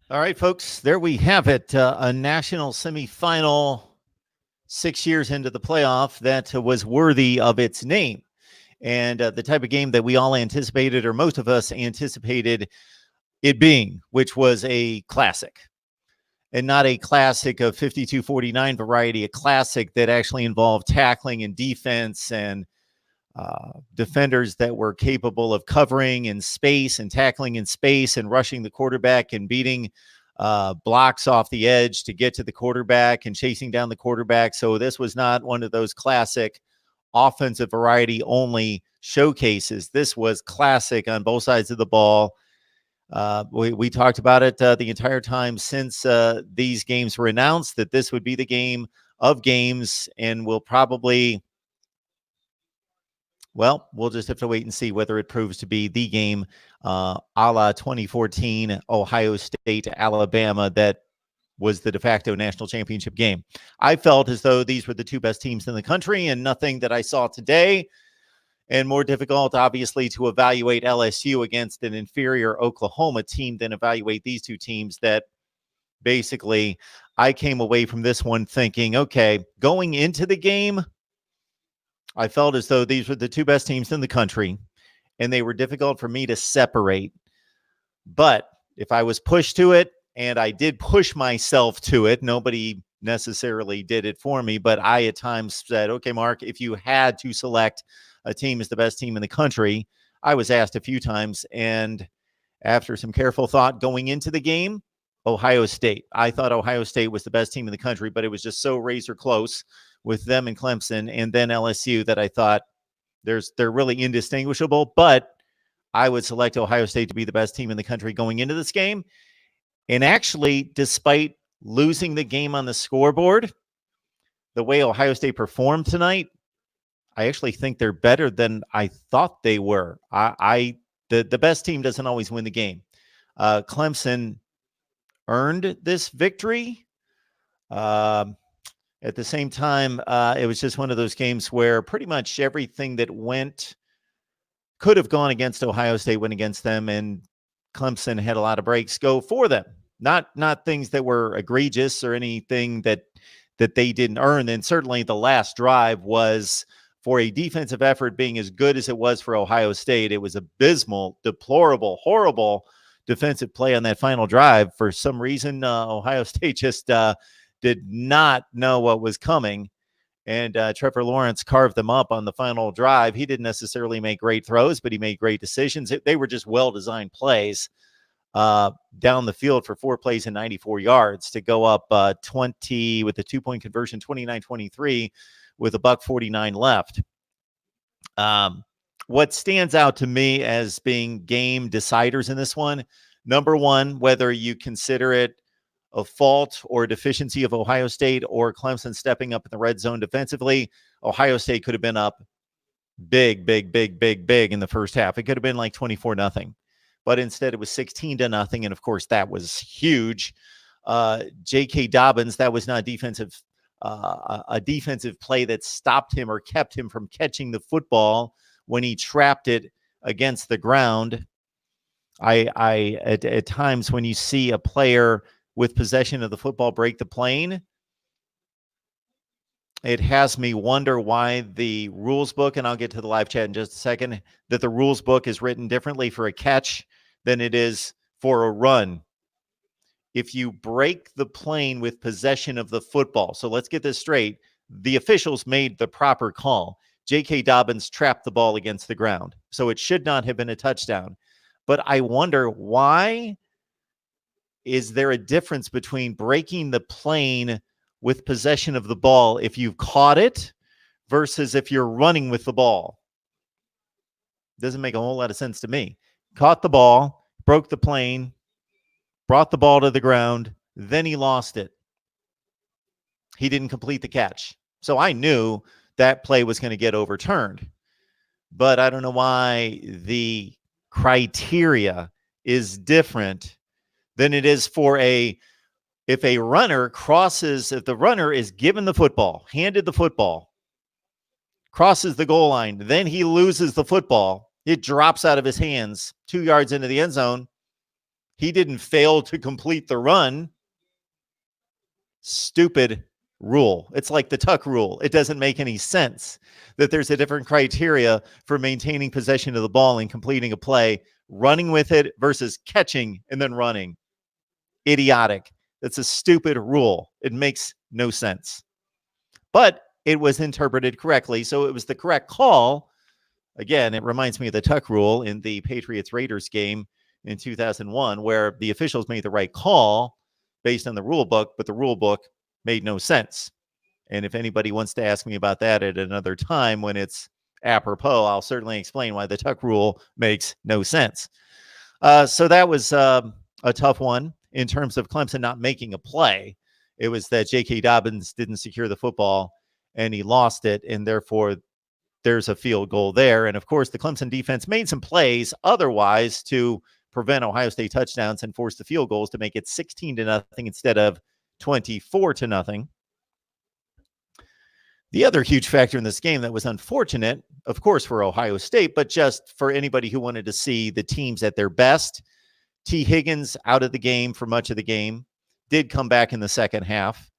All right, folks, there we have it. A national semifinal 6 years into the playoff that was worthy of its name. And the type of game that we all anticipated, or most of us anticipated it being, which was a classic. And not a classic of 52-49 variety, a classic that actually involved tackling and defense and defenders that were capable of covering in space and tackling in space and rushing the quarterback and beating blocks off the edge to get to the quarterback and chasing down the quarterback. So this was not one of those classic offensive variety only showcases. This was classic on both sides of the ball. We talked about it the entire time since these games were announced, that this would be the game of games, and we'll probably, well, we'll just have to wait and see whether it proves to be the game a la 2014 Ohio State, Alabama, that was the de facto national championship game. I felt as though these were the two best teams in the country, and nothing that I saw today, and more difficult, obviously, to evaluate LSU against an inferior Oklahoma team than evaluate these two teams that basically I came away from this one thinking, okay, going into the game, I felt as though these were the two best teams in the country, and they were difficult for me to separate. But if I was pushed to it, and I did push myself to it, nobody necessarily did it for me, but I at times said, okay, Mark, if you had to select a team as the best team in the country, I was asked a few times, and after some careful thought going into the game, Ohio State. I thought Ohio State was the best team in the country, but it was just so razor close with them and Clemson and then LSU that I thought they're really indistinguishable, but I would select Ohio State to be the best team in the country going into this game. And actually, despite losing the game on the scoreboard, the way Ohio State performed tonight, I actually think they're better than I thought they were. The best team doesn't always win the game. Clemson earned this victory. At the same time, it was just one of those games where pretty much everything that could have gone against Ohio State went against them, and Clemson had a lot of breaks go for them. Not things that were egregious or anything that they didn't earn. And certainly the last drive was, for a defensive effort being as good as it was for Ohio State, it was abysmal, deplorable, horrible defensive play on that final drive. For some reason, Ohio State just did not know what was coming. And Trevor Lawrence carved them up on the final drive. He didn't necessarily make great throws, but he made great decisions. They were just well-designed plays down the field for 4 plays and 94 yards to go up 20 with a 2-point conversion, 29-23 with $1:49 left. What stands out to me as being game deciders in this one, number one, whether you consider it a fault or a deficiency of Ohio State or Clemson stepping up in the red zone defensively, Ohio State could have been up big in the first half. It could have been like 24-0. But instead it was 16-0. And of course, that was huge. J.K. Dobbins, that was not a defensive play that stopped him or kept him from catching the football when he trapped it against the ground. At times when you see a player with possession of the football break the plane, it has me wonder why the rules book, and I'll get to the live chat in just a second, that the rules book is written differently for a catch than it is for a run. If you break the plane with possession of the football, so let's get this straight, the officials made the proper call. J.K. Dobbins trapped the ball against the ground, so it should not have been a touchdown. But I wonder, why is there a difference between breaking the plane with possession of the ball if you've caught it versus if you're running with the ball? Doesn't make a whole lot of sense to me. Caught the ball, broke the plane, brought the ball to the ground, then he lost it. He didn't complete the catch. So I knew that play was going to get overturned. But I don't know why the criteria is different than it is for if a runner crosses, if the runner is given the football, handed the football, crosses the goal line, then he loses the football, it drops out of his hands 2 yards into the end zone, He didn't fail to complete the run. Stupid rule. It's like the tuck rule. It doesn't make any sense that there's a different criteria for maintaining possession of the ball and completing a play, running with it versus catching and then running. Idiotic. That's a stupid rule. It makes no sense. But it was interpreted correctly, so it was the correct call. Again, it reminds me of the tuck rule in the Patriots-Raiders game in 2001, where the officials made the right call based on the rule book, but the rule book made no sense. And if anybody wants to ask me about that at another time when it's apropos, I'll certainly explain why the tuck rule makes no sense. So that was a tough one in terms of Clemson not making a play. It was that J.K. Dobbins didn't secure the football and he lost it, and therefore there's a field goal there. And of course, the Clemson defense made some plays otherwise to prevent Ohio State touchdowns and force the field goals to make it 16-0 instead of 24-0. The other huge factor in this game that was unfortunate, of course, for Ohio State, but just for anybody who wanted to see the teams at their best, T. Higgins out of the game for much of the game, did come back in the second half.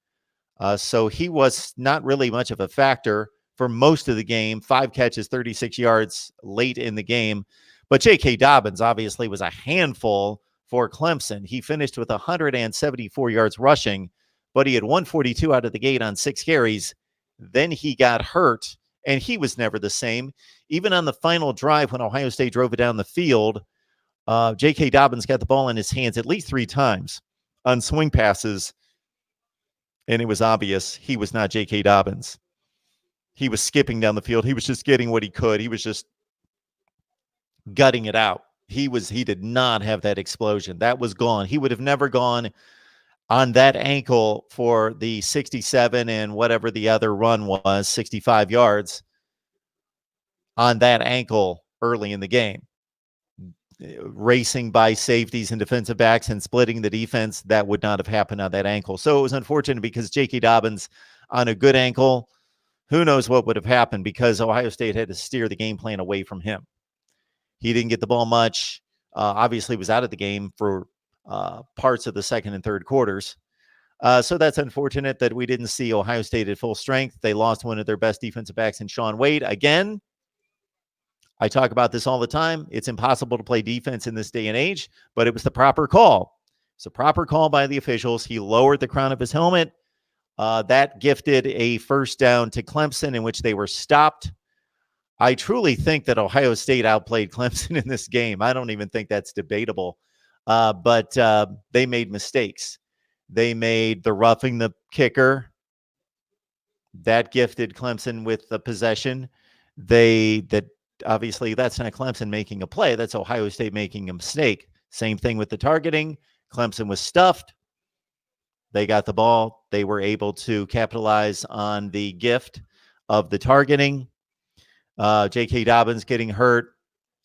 So he was not really much of a factor for most of the game. 5 catches, 36 yards late in the game. But J.K. Dobbins obviously was a handful for Clemson. He finished with 174 yards rushing, but he had 142 out of the gate on 6 carries. Then he got hurt, and he was never the same. Even on the final drive when Ohio State drove it down the field, J.K. Dobbins got the ball in his hands at least 3 times on swing passes, and it was obvious he was not J.K. Dobbins. He was skipping down the field. He was just getting what he could. He was just gutting it out. He did not have that explosion. That was gone. He would have never gone on that ankle for the 67 and whatever the other run was, 65 yards on that ankle early in the game. Racing by safeties and defensive backs and splitting the defense, that would not have happened on that ankle. So it was unfortunate because J.K. Dobbins on a good ankle, who knows what would have happened because Ohio State had to steer the game plan away from him. He didn't get the ball much. Obviously was out of the game for parts of the second and third quarters. So that's unfortunate that we didn't see Ohio State at full strength. They lost one of their best defensive backs in Shaun Wade. Again, I talk about this all the time. It's impossible to play defense in this day and age, but it was the proper call. It's a proper call by the officials. He lowered the crown of his helmet. That gifted a first down to Clemson in which they were stopped. I truly think that Ohio State outplayed Clemson in this game. I don't even think that's debatable. But they made mistakes. They made the roughing the kicker. That gifted Clemson with the possession. Obviously, that's not Clemson making a play. That's Ohio State making a mistake. Same thing with the targeting. Clemson was stuffed. They got the ball. They were able to capitalize on the gift of the targeting. J.K. Dobbins getting hurt.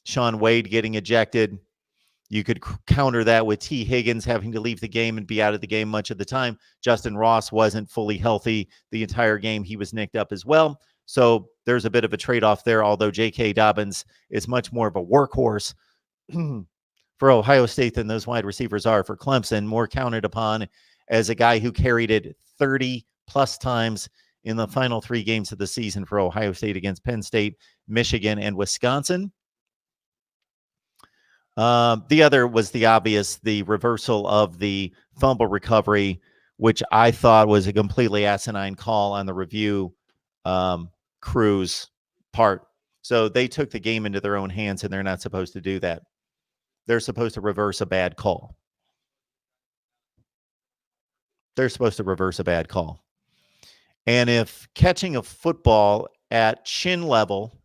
Shaun Wade getting ejected. You could counter that with T. Higgins having to leave the game and be out of the game much of the time. Justin Ross wasn't fully healthy the entire game. He was nicked up as well. So there's a bit of a trade-off there, although J.K. Dobbins is much more of a workhorse for Ohio State than those wide receivers are for Clemson, more counted upon as a guy who carried it 30-plus times in the final 3 games of the season for Ohio State against Penn State, Michigan, and Wisconsin. The other was the reversal of the fumble recovery, which I thought was a completely asinine call on the review crew's part. So they took the game into their own hands, and they're not supposed to do that. They're supposed to reverse a bad call. They're supposed to reverse a bad call. And if catching a football at chin level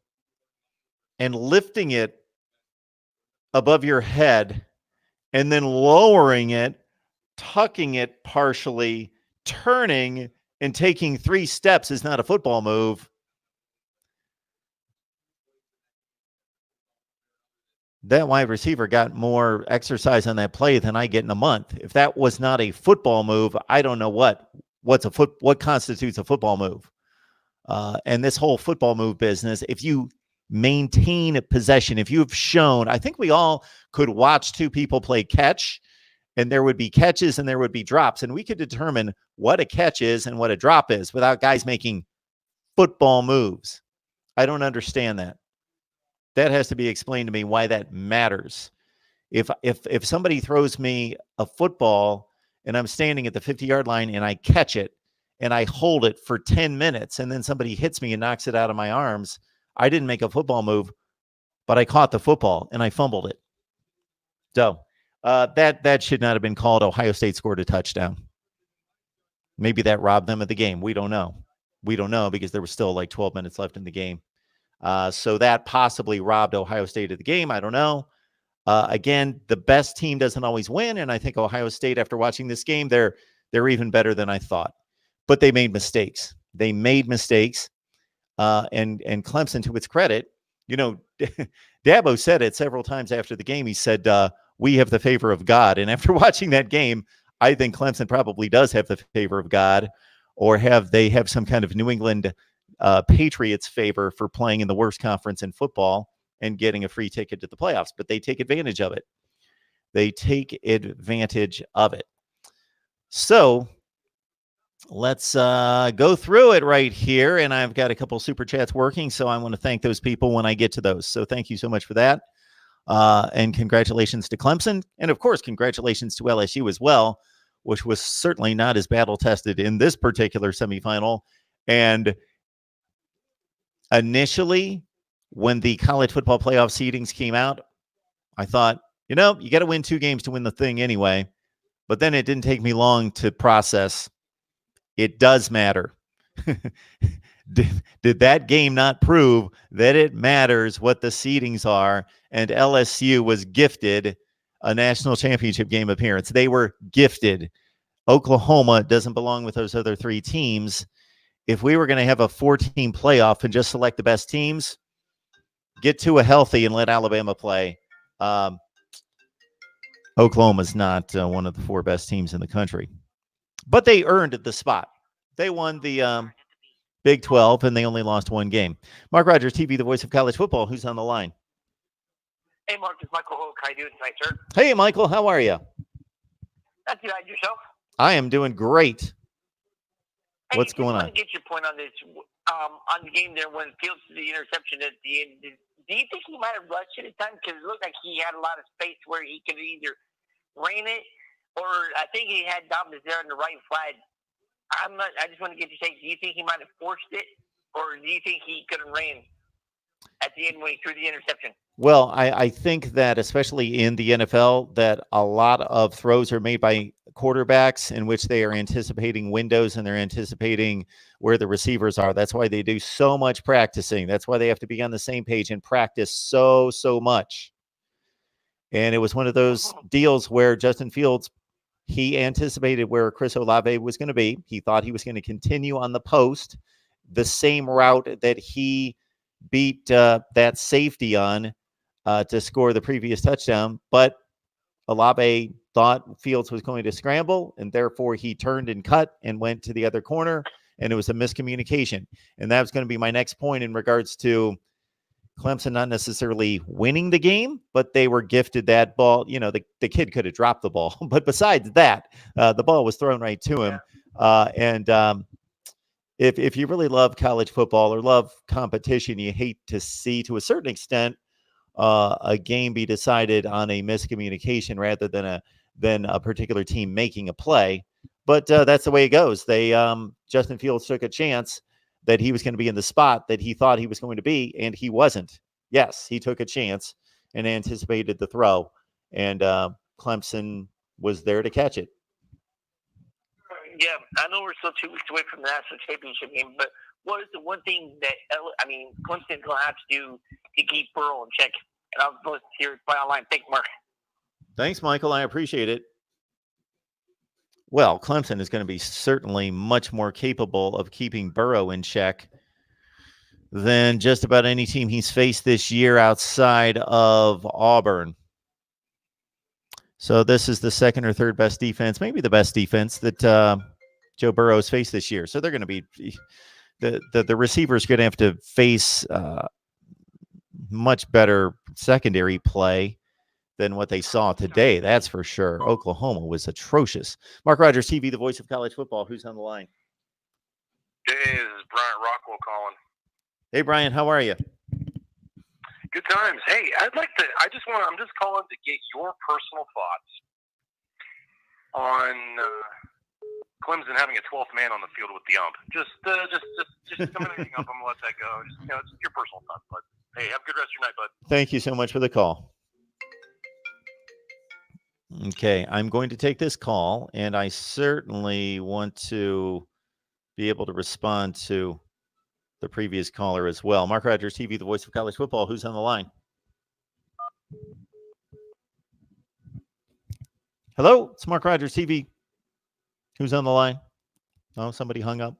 and lifting it above your head and then lowering it, tucking it partially, turning and taking 3 steps is not a football move, that wide receiver got more exercise on that play than I get in a month. If that was not a football move, I don't know what constitutes a football move. And this whole football move business, if you maintain possession, if you have shown, I think we all could watch 2 people play catch and there would be catches and there would be drops, and we could determine what a catch is and what a drop is without guys making football moves. I don't understand that. That has to be explained to me why that matters. If somebody throws me a football and I'm standing at the 50-yard line and I catch it and I hold it for 10 minutes and then somebody hits me and knocks it out of my arms, I didn't make a football move, but I caught the football and I fumbled it. So that should not have been called. Ohio State scored a touchdown. Maybe that robbed them of the game. We don't know. We don't know because there was still like 12 minutes left in the game. So that possibly robbed Ohio State of the game. I don't know. Again, the best team doesn't always win, and I think Ohio State, after watching this game, they're even better than I thought. But they made mistakes. They made mistakes. And Clemson, to its credit, Dabo said it several times after the game. He said, we have the favor of God. And after watching that game, I think Clemson probably does have the favor of God, or they have some kind of New England Patriots favor for playing in the worst conference in football and getting a free ticket to the playoffs. But they take advantage of it. They take advantage of it. So let's go through it right here. And I've got a couple super chats working, so I want to thank those people when I get to those. So thank you so much for that. And congratulations to Clemson. And, of course, congratulations to LSU as well, which was certainly not as battle-tested in this particular semifinal. And initially, when the college football playoff seedings came out, I thought, you got to win 2 games to win the thing anyway. But then it didn't take me long to process. It does matter. Did that game not prove that it matters what the seedings are? And LSU was gifted a national championship game appearance. They were gifted. Oklahoma doesn't belong with those other 3 teams. If we were going to have a 4-team playoff and just select the best teams, get Tua healthy and let Alabama play. Oklahoma's not one of the 4 best teams in the country. But they earned the spot. They won the Big 12, and they only lost 1 game. Mark Rogers TV, the voice of college football. Who's on the line? Hey, Mark, it's Michael Hoke. How you doing tonight, sir? Hey, Michael. How are you? Not too bad. Yourself? I am doing great. Hey, What's going on? I want to get your point on this. On the game there when Fields did the interception at the end, do you think he might have rushed it at times? Because it looked like he had a lot of space where he could either rein it, or I think he had Dobbins there on the right flag. I just want to get your take. Do you think he might have forced it, or do you think he could have ran at the end when he threw the interception? Well, I think that especially in the NFL, that a lot of throws are made by quarterbacks in which they are anticipating windows and they're anticipating where the receivers are. That's why they do so much practicing. That's why they have to be on the same page and practice so much. And it was one of those deals where Justin Fields, he anticipated where Chris Olave was going to be. He thought he was going to continue on the post, the same route that he beat that safety on to score the previous touchdown. But Olave thought Fields was going to scramble, and therefore he turned and cut and went to the other corner, and it was a miscommunication. And that was going to be my next point in regards to Clemson not necessarily winning the game, but they were gifted that ball. The kid could have dropped the ball. But besides that, the ball was thrown right to him. If you really love college football or love competition, you hate to see, to a certain extent, a game be decided on a miscommunication rather than a particular team making a play. But that's the way it goes. Justin Fields took a chance that he was going to be in the spot that he thought he was going to be, and he wasn't. Yes, he took a chance and anticipated the throw, and Clemson was there to catch it. Yeah, I know we're still 2 weeks away from the national championship game, but what is the one thing that Clemson's going to have to do to keep Burrow in check? And I'll post here by online. Thanks, Mark. Thanks, Michael. I appreciate it. Well, Clemson is going to be certainly much more capable of keeping Burrow in check than just about any team he's faced this year outside of Auburn. So this is the second or third best defense, maybe the best defense that Joe Burrow has faced this year. So they're going to be the receivers going to have to face much better secondary play than what they saw today. That's for sure. Oklahoma was atrocious. Mark Rogers TV, the voice of college football. Who's on the line? Hey, this is Bryant Rockwell calling. Hey, Brian, how are you? Good times. Hey, I'm just calling to get your personal thoughts on Clemson having a 12th man on the field with the ump. Just come in and up. I'm gonna let that go. Just your personal thoughts, bud. Hey, have a good rest of your night, bud. Thank you so much for the call. Okay, I'm going to take this call, and I certainly want to be able to respond to the previous caller as well. Mark Rogers TV, the voice of college football. Who's on the line? Hello, it's Mark Rogers TV. Who's on the line? Oh, somebody hung up.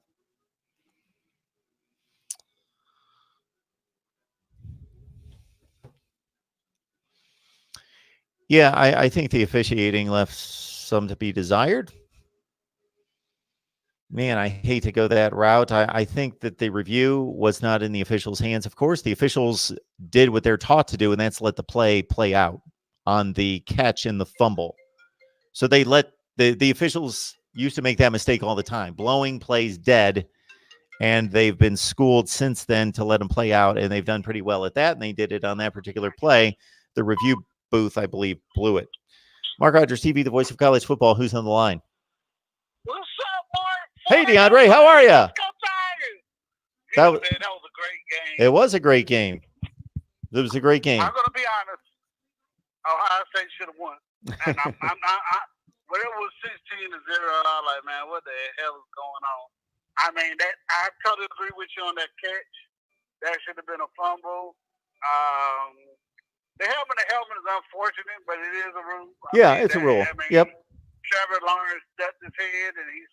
Yeah, I think the officiating left some to be desired. Man, I hate to go that route. I think that the review was not in the officials' hands. Of course, the officials did what they're taught to do, and that's let the play out on the catch and the fumble. So they let the officials used to make that mistake all the time, blowing plays dead, and they've been schooled since then to let them play out, and they've done pretty well at that, and they did it on that particular play. The review booth, I believe, blew it. Mark Rogers TV, the voice of college football. Who's on the line? What's up, Mark? Hey, DeAndre, how are you? Go Tigers! That was a great game. It was a great game. It was a great game. I'm going to be honest. Ohio State should have won. And when it was 16-0, I was like, man, what the hell is going on? I mean, I totally agree with you on that catch. That should have been a fumble. The helmet is unfortunate, but it is a rule. It's a rule. Yep. Trevor Lawrence stepped his head, and he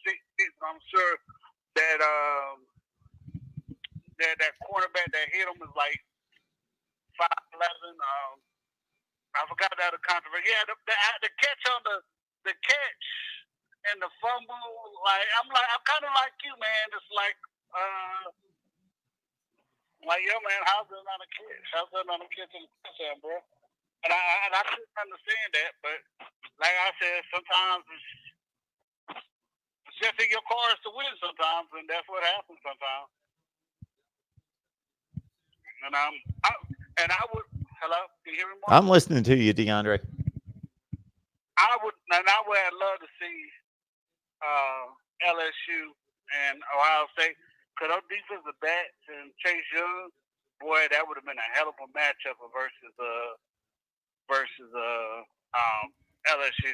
I'm sure that that cornerback that hit him was like 5'11". I forgot that the controversy. Yeah, the catch on the catch and the fumble. I'm kind of like you, man. It's like yo, man, how's that not a catch? How's that not a catch in the touchdown, bro? And I couldn't understand that, but like I said, sometimes it's just in your cards to win sometimes, and that's what happens sometimes. And I would. Hello, can you hear me, Mark? I'm listening to you, DeAndre. I would love to see LSU and Ohio State. Because those defensive backs and Chase Young, boy, that would have been a hell of a matchup versus LSU.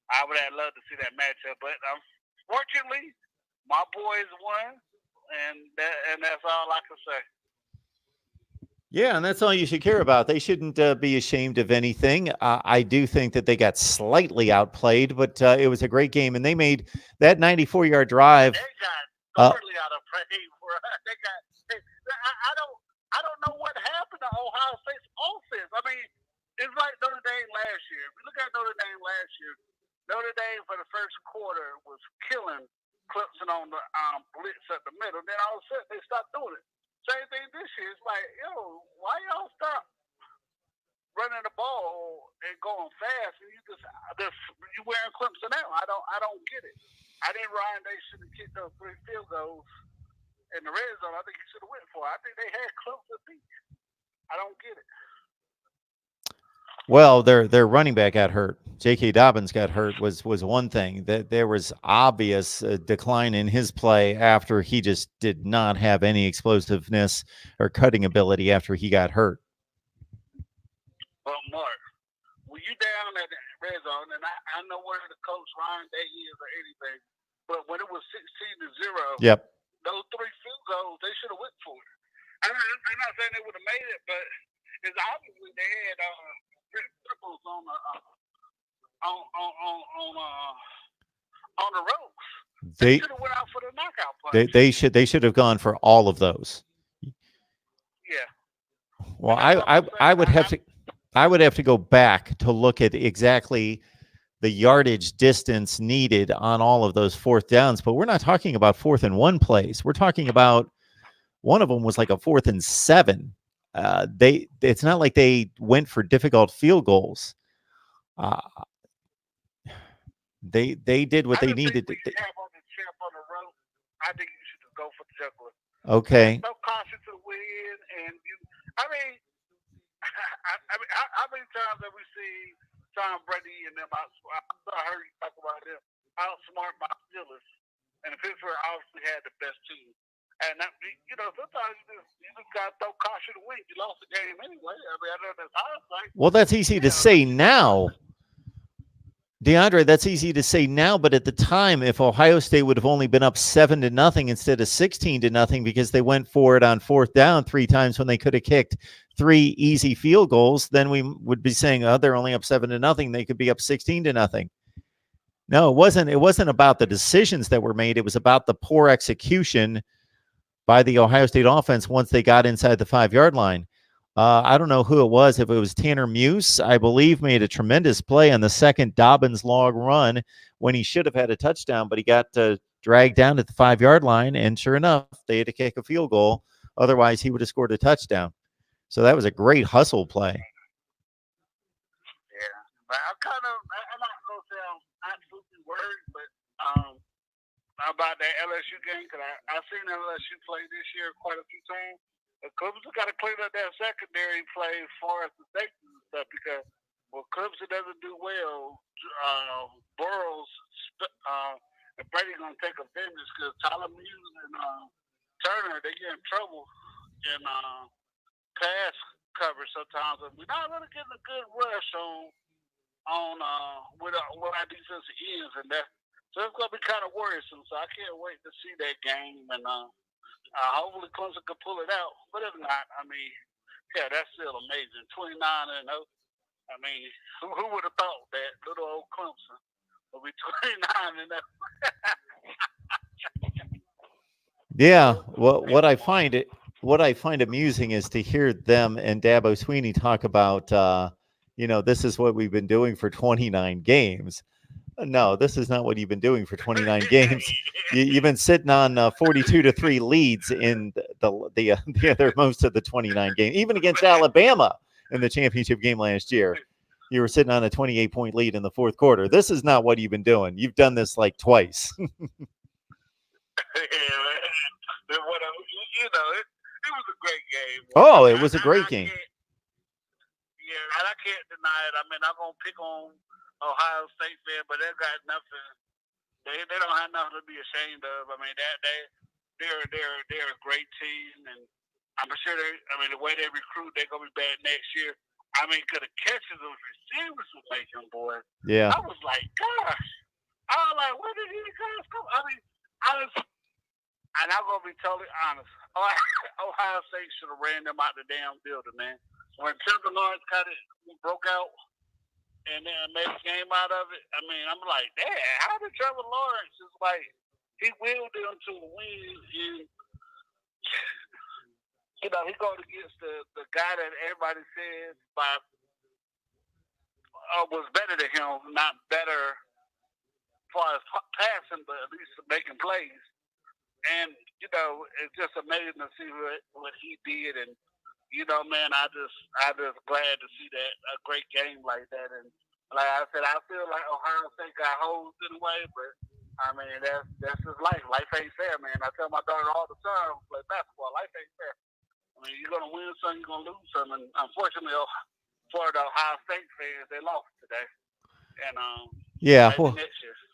I would have loved to see that matchup, but unfortunately, my boys won, and that's all I can say. Yeah, and that's all you should care about. They shouldn't be ashamed of anything. I do think that they got slightly outplayed, but it was a great game, and they made that 94-yard drive. They got totally outplayed. I don't know what happened to Ohio State's offense. I mean, it's like Notre Dame last year. If you look at Notre Dame last year, Notre Dame for the first quarter was killing Clemson on the blitz at the middle. Then all of a sudden they stopped doing it. Same thing this year. It's like, yo, why y'all stop running the ball and going fast? And you wearing Clemson out. I don't get it. I think Ryan Day should have kicked those 3 field goals in the red zone. I think he should have went for it. I think they had Clemson beat. I don't get it. Well, their running back got hurt. J.K. Dobbins got hurt was one thing. That there was obvious decline in his play after he just did not have any explosiveness or cutting ability after he got hurt. Well, Mark, when you down at the red zone, and I know where the coach Ryan Day is or anything, but when it was 16-0, yep, those 3 field goals, they should have went for it. I'm not saying they would have made it, but it's obviously they had triples on the ropes. They should have went out for the knockout punch. They should have gone for all of those. Yeah. Well, I would have to go back to look at exactly the yardage distance needed on all of those 4th downs, but we're not talking about 4th and 1 plays. We're talking about one of them was like a 4th and 7. It's not like they went for difficult field goals. Uh, they did what they needed to. On the road, I think you should just go for the juggler. Okay. No caution to win, and I mean, how many times have we seen Tom Brady and them? I heard you talk about them outsmart my Steelers, and Pittsburgh obviously had the best team. And sometimes you just got to throw caution to win. You lost the game anyway. I mean, I know that's hindsight. Well, that's easy to say now. DeAndre, that's easy to say now, but at the time, if Ohio State would have only been up 7-0 instead of 16-0 because they went for it on 4th down 3 times when they could have kicked 3 easy field goals, then we would be saying, oh, they're only up 7-0. They could be up 16-0. No, it wasn't about the decisions that were made. It was about the poor execution by the Ohio State offense once they got inside the 5-yard line. I don't know who it was. If it was Tanner Muse, I believe, made a tremendous play on the second Dobbins log run when he should have had a touchdown, but he got dragged down at the 5-yard line, and sure enough, they had to kick a field goal. Otherwise, he would have scored a touchdown. So that was a great hustle play. Yeah, but I'm not going to say I'm absolutely worried, but about that LSU game, because I've seen LSU play this year quite a few times. The Clemson got to clean up that secondary play as far as the safety and stuff, because when Clemson doesn't do well, Burrows and Brady's going to take advantage, because Tyler Muse and Turner, they get in trouble in pass coverage sometimes. And we're not really getting a good rush on with our defensive ends, and that. So it's going to be kind of worrisome. So I can't wait to see that game, and hopefully Clemson can pull it out. But if not, I mean, yeah, that's still amazing. 29-0. I mean, who would have thought that little old Clemson would be 29-0? Yeah. Well, what I find amusing is to hear them and Dabo Swinney talk about, this is what we've been doing for 29 games. No, this is not what you've been doing for 29 games. You've been sitting on 42-3 leads in the other most of the 29 games, even against Alabama in the championship game last year. You were sitting on a 28-point lead in the 4th quarter. This is not what you've been doing. You've done this like twice. It was a great game. Oh, it was a great game. And I can't deny it. I mean, I'm going to pick on Ohio State fan, but they got nothing. They don't have nothing to be ashamed of. I mean, they're a great team, and I'm sure the way they recruit, they're gonna be bad next year. I mean, cause the catches those receivers were making, boy. Yeah. I was like, gosh. I was like, where did these guys come? I mean, and I'm gonna be totally honest. Ohio State should have ran them out the damn building, man. When Trevor Lawrence broke out and then made a game out of it, I mean, I'm like, damn, how did Trevor Lawrence just like, he willed them to a win, and, he going against the guy that everybody says was better than him, not better as far as passing, but at least making plays. And, it's just amazing to see what he did, and, man, I just glad to see that, a great game like that. And like I said, I feel like Ohio State got holes in a way, but I mean, that's just life. Life ain't fair, man. I tell my daughter all the time, play basketball, life ain't fair. I mean, you're gonna win some, you're gonna lose some, and unfortunately, for the Ohio State fans, they lost today. And yeah,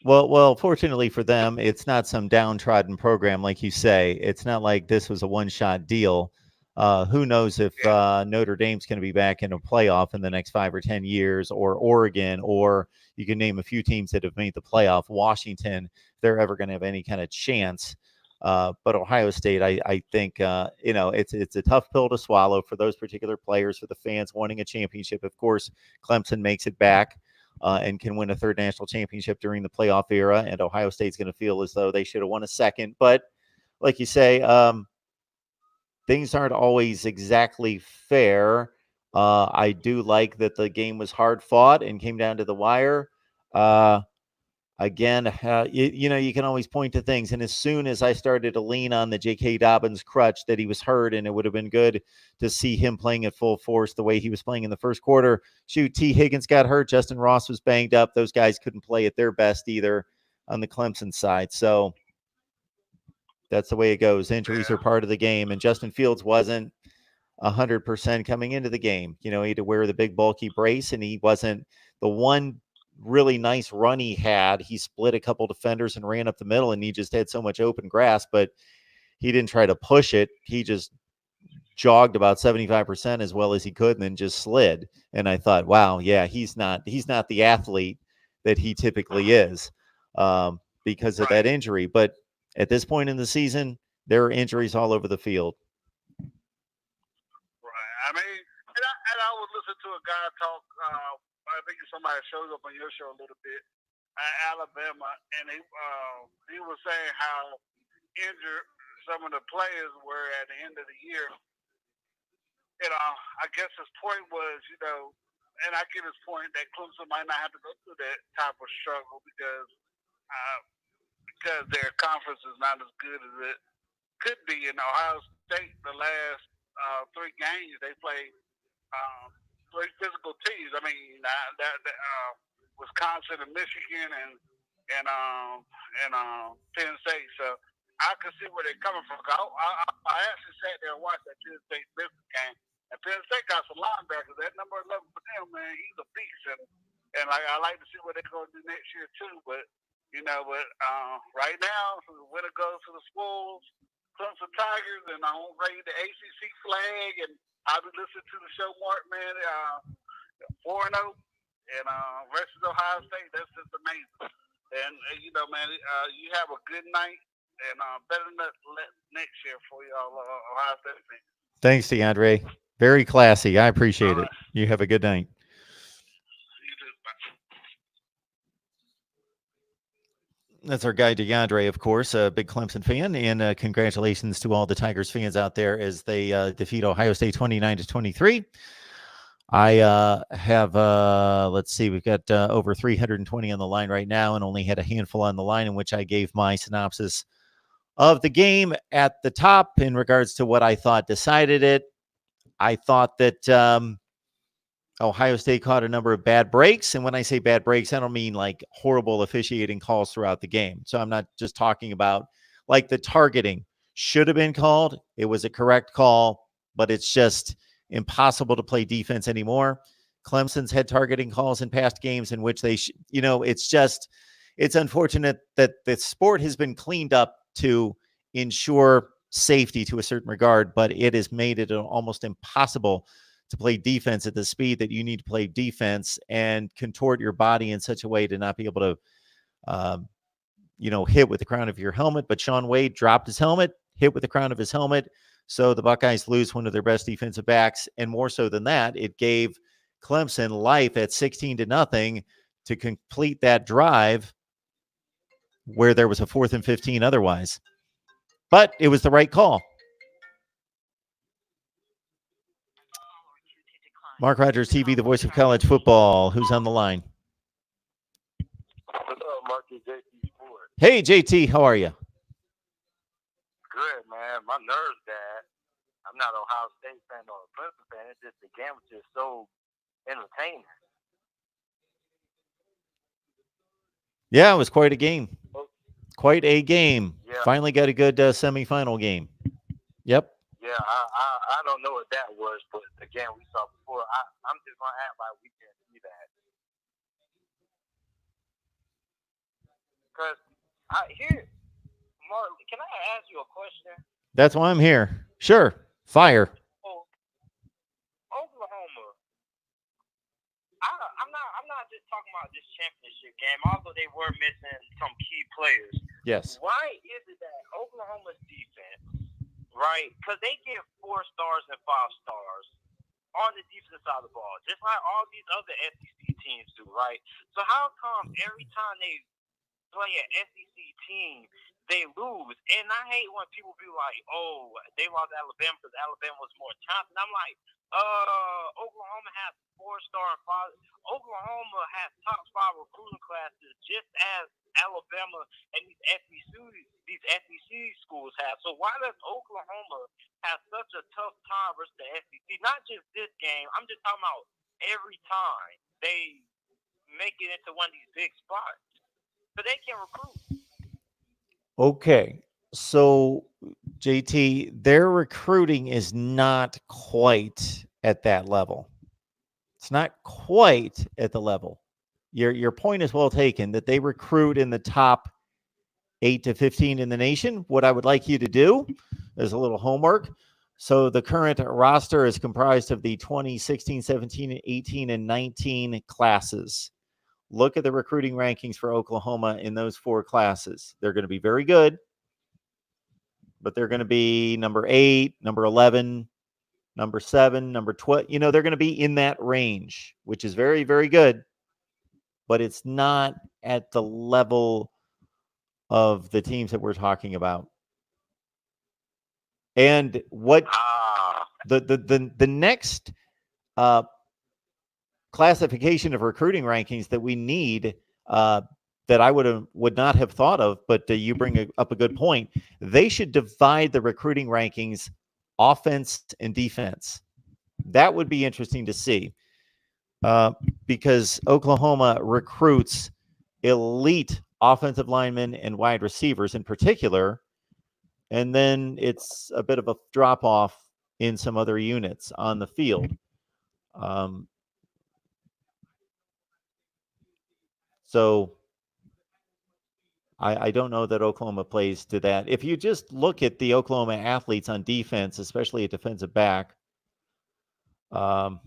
well, fortunately for them, it's not some downtrodden program like you say. It's not like this was a one-shot deal. Who knows if Notre Dame's going to be back in a playoff in the next 5 or 10 years, or Oregon, or you can name a few teams that have made the playoff. Washington, if they're ever going to have any kind of chance. But Ohio State, I think, it's a tough pill to swallow for those particular players, for the fans wanting a championship. Of course, Clemson makes it back and can win a third national championship during the playoff era, and Ohio State's going to feel as though they should have won a second. But like you say, things aren't always exactly fair. I do like that the game was hard fought and came down to the wire. again, you can always point to things. And as soon as I started to lean on the J.K. Dobbins crutch that he was hurt, and it would have been good to see him playing at full force the way he was playing in the first quarter. Shoot, T. Higgins got hurt. Justin Ross was banged up. Those guys couldn't play at their best either on the Clemson side. So that's the way it goes. Injuries are part of the game. And Justin Fields wasn't 100% coming into the game. He had to wear the big bulky brace, and he wasn't the one really nice run he had. He split a couple defenders and ran up the middle, and he just had so much open grass, but he didn't try to push it. He just jogged about 75% as well as he could and then just slid. And I thought, wow, yeah, he's not the athlete that he typically is because of that injury. But at this point in the season, there are injuries all over the field. Right. I mean, and I was listening to a guy talk. I think somebody showed up on your show a little bit at Alabama, and he was saying how injured some of the players were at the end of the year. I guess his point was, and I get his point that Clemson might not have to go through that type of struggle because their conference is not as good as it could be. In Ohio State, the last 3 games they played 3 physical teams. I mean, Wisconsin and Michigan and Penn State. So I can see where they're coming from. I actually sat there and watched that Penn State Memphis game, and Penn State got some linebackers. That number 11 for them, man, he's a beast, and I like to see what they're going to do next year too. But right now, the winner goes to the Wolves, Clemson Tigers, and I'm gonna raise the ACC flag, and I'll be listening to the show, Mark, man. 4-0, and versus Ohio State. That's just amazing. And man, you have a good night, and better next year for y'all, Ohio State fans. Thanks, DeAndre. Very classy. I appreciate it. You have a good night. That's our guy, DeAndre, of course, a big Clemson fan, and congratulations to all the Tigers fans out there as they defeat Ohio State 29-23. I have, let's see, we've got over 320 on the line right now and only had a handful on the line in which I gave my synopsis of the game at the top in regards to what I thought decided it. I thought that Ohio State caught a number of bad breaks. And when I say bad breaks, I don't mean like horrible officiating calls throughout the game. So I'm not just talking about like the targeting should have been called. It was a correct call, but it's just impossible to play defense anymore. Clemson's had targeting calls in past games in which they, it's unfortunate that the sport has been cleaned up to ensure safety to a certain regard, but it has made it almost impossible to play defense at the speed that you need to play defense and contort your body in such a way to not be able to, hit with the crown of your helmet. But Shaun Wade dropped his helmet, hit with the crown of his helmet. So the Buckeyes lose one of their best defensive backs. And more so than that, it gave Clemson life at 16-0 to complete that drive where there was a 4th and 15 otherwise. But it was the right call. Mark Rogers TV, the voice of college football. Who's on the line? What's up, Mark? It's JT Sports. Hey, JT, how are you? Good, man. My nerves died. I'm not an Ohio State fan or a Clemson fan. It's just the game was just so entertaining. Yeah, it was quite a game. Quite a game. Yeah. Finally got a good semifinal game. Yep. Yeah, I don't know what that was, but the game we saw before, I'm just going to act like we can't see that. Because Mark, can I ask you a question? That's why I'm here. Sure. Fire. Oh, Oklahoma. I'm not just talking about this championship game, although they were missing some key players. Yes. Why is it that Oklahoma's defense, right? Because they get 4 stars and 5 stars on the defensive side of the ball, just like all these other SEC teams do, right? So how come every time they play an SEC team, they lose? And I hate when people be like, oh, they lost Alabama because Alabama was more talented. I'm like, Oklahoma Oklahoma has 4-star and 5. Oklahoma has top 5 recruiting classes, just as Alabama and these SEC schools have. So why does Oklahoma have such a tough time versus the SEC? Not just this game. I'm just talking about every time they make it into one of these big spots. But they can recruit. Okay. So, JT, their recruiting is not quite at that level. It's not quite at the level. Your point is well taken that they recruit in the top 8 to 15 in the nation. What I would like you to do is a little homework. So the current roster is comprised of the 2016, 17, 18, and 19 classes. Look at the recruiting rankings for Oklahoma in those 4 classes. They're going to be very good, but they're going to be number 8, number 11, number 7, number 12. You know, they're going to be in that range, which is very, very good, but it's not at the level of the teams that we're talking about. And what the next classification of recruiting rankings that we need that I would not have thought of, but you bring up a good point. They should divide the recruiting rankings offense and defense. That would be interesting to see because Oklahoma recruits elite offensive linemen and wide receivers in particular, and then it's a bit of a drop off in some other units on the field. So I don't know that Oklahoma plays to that. If you just look at the Oklahoma athletes on defense, especially at defensive back, I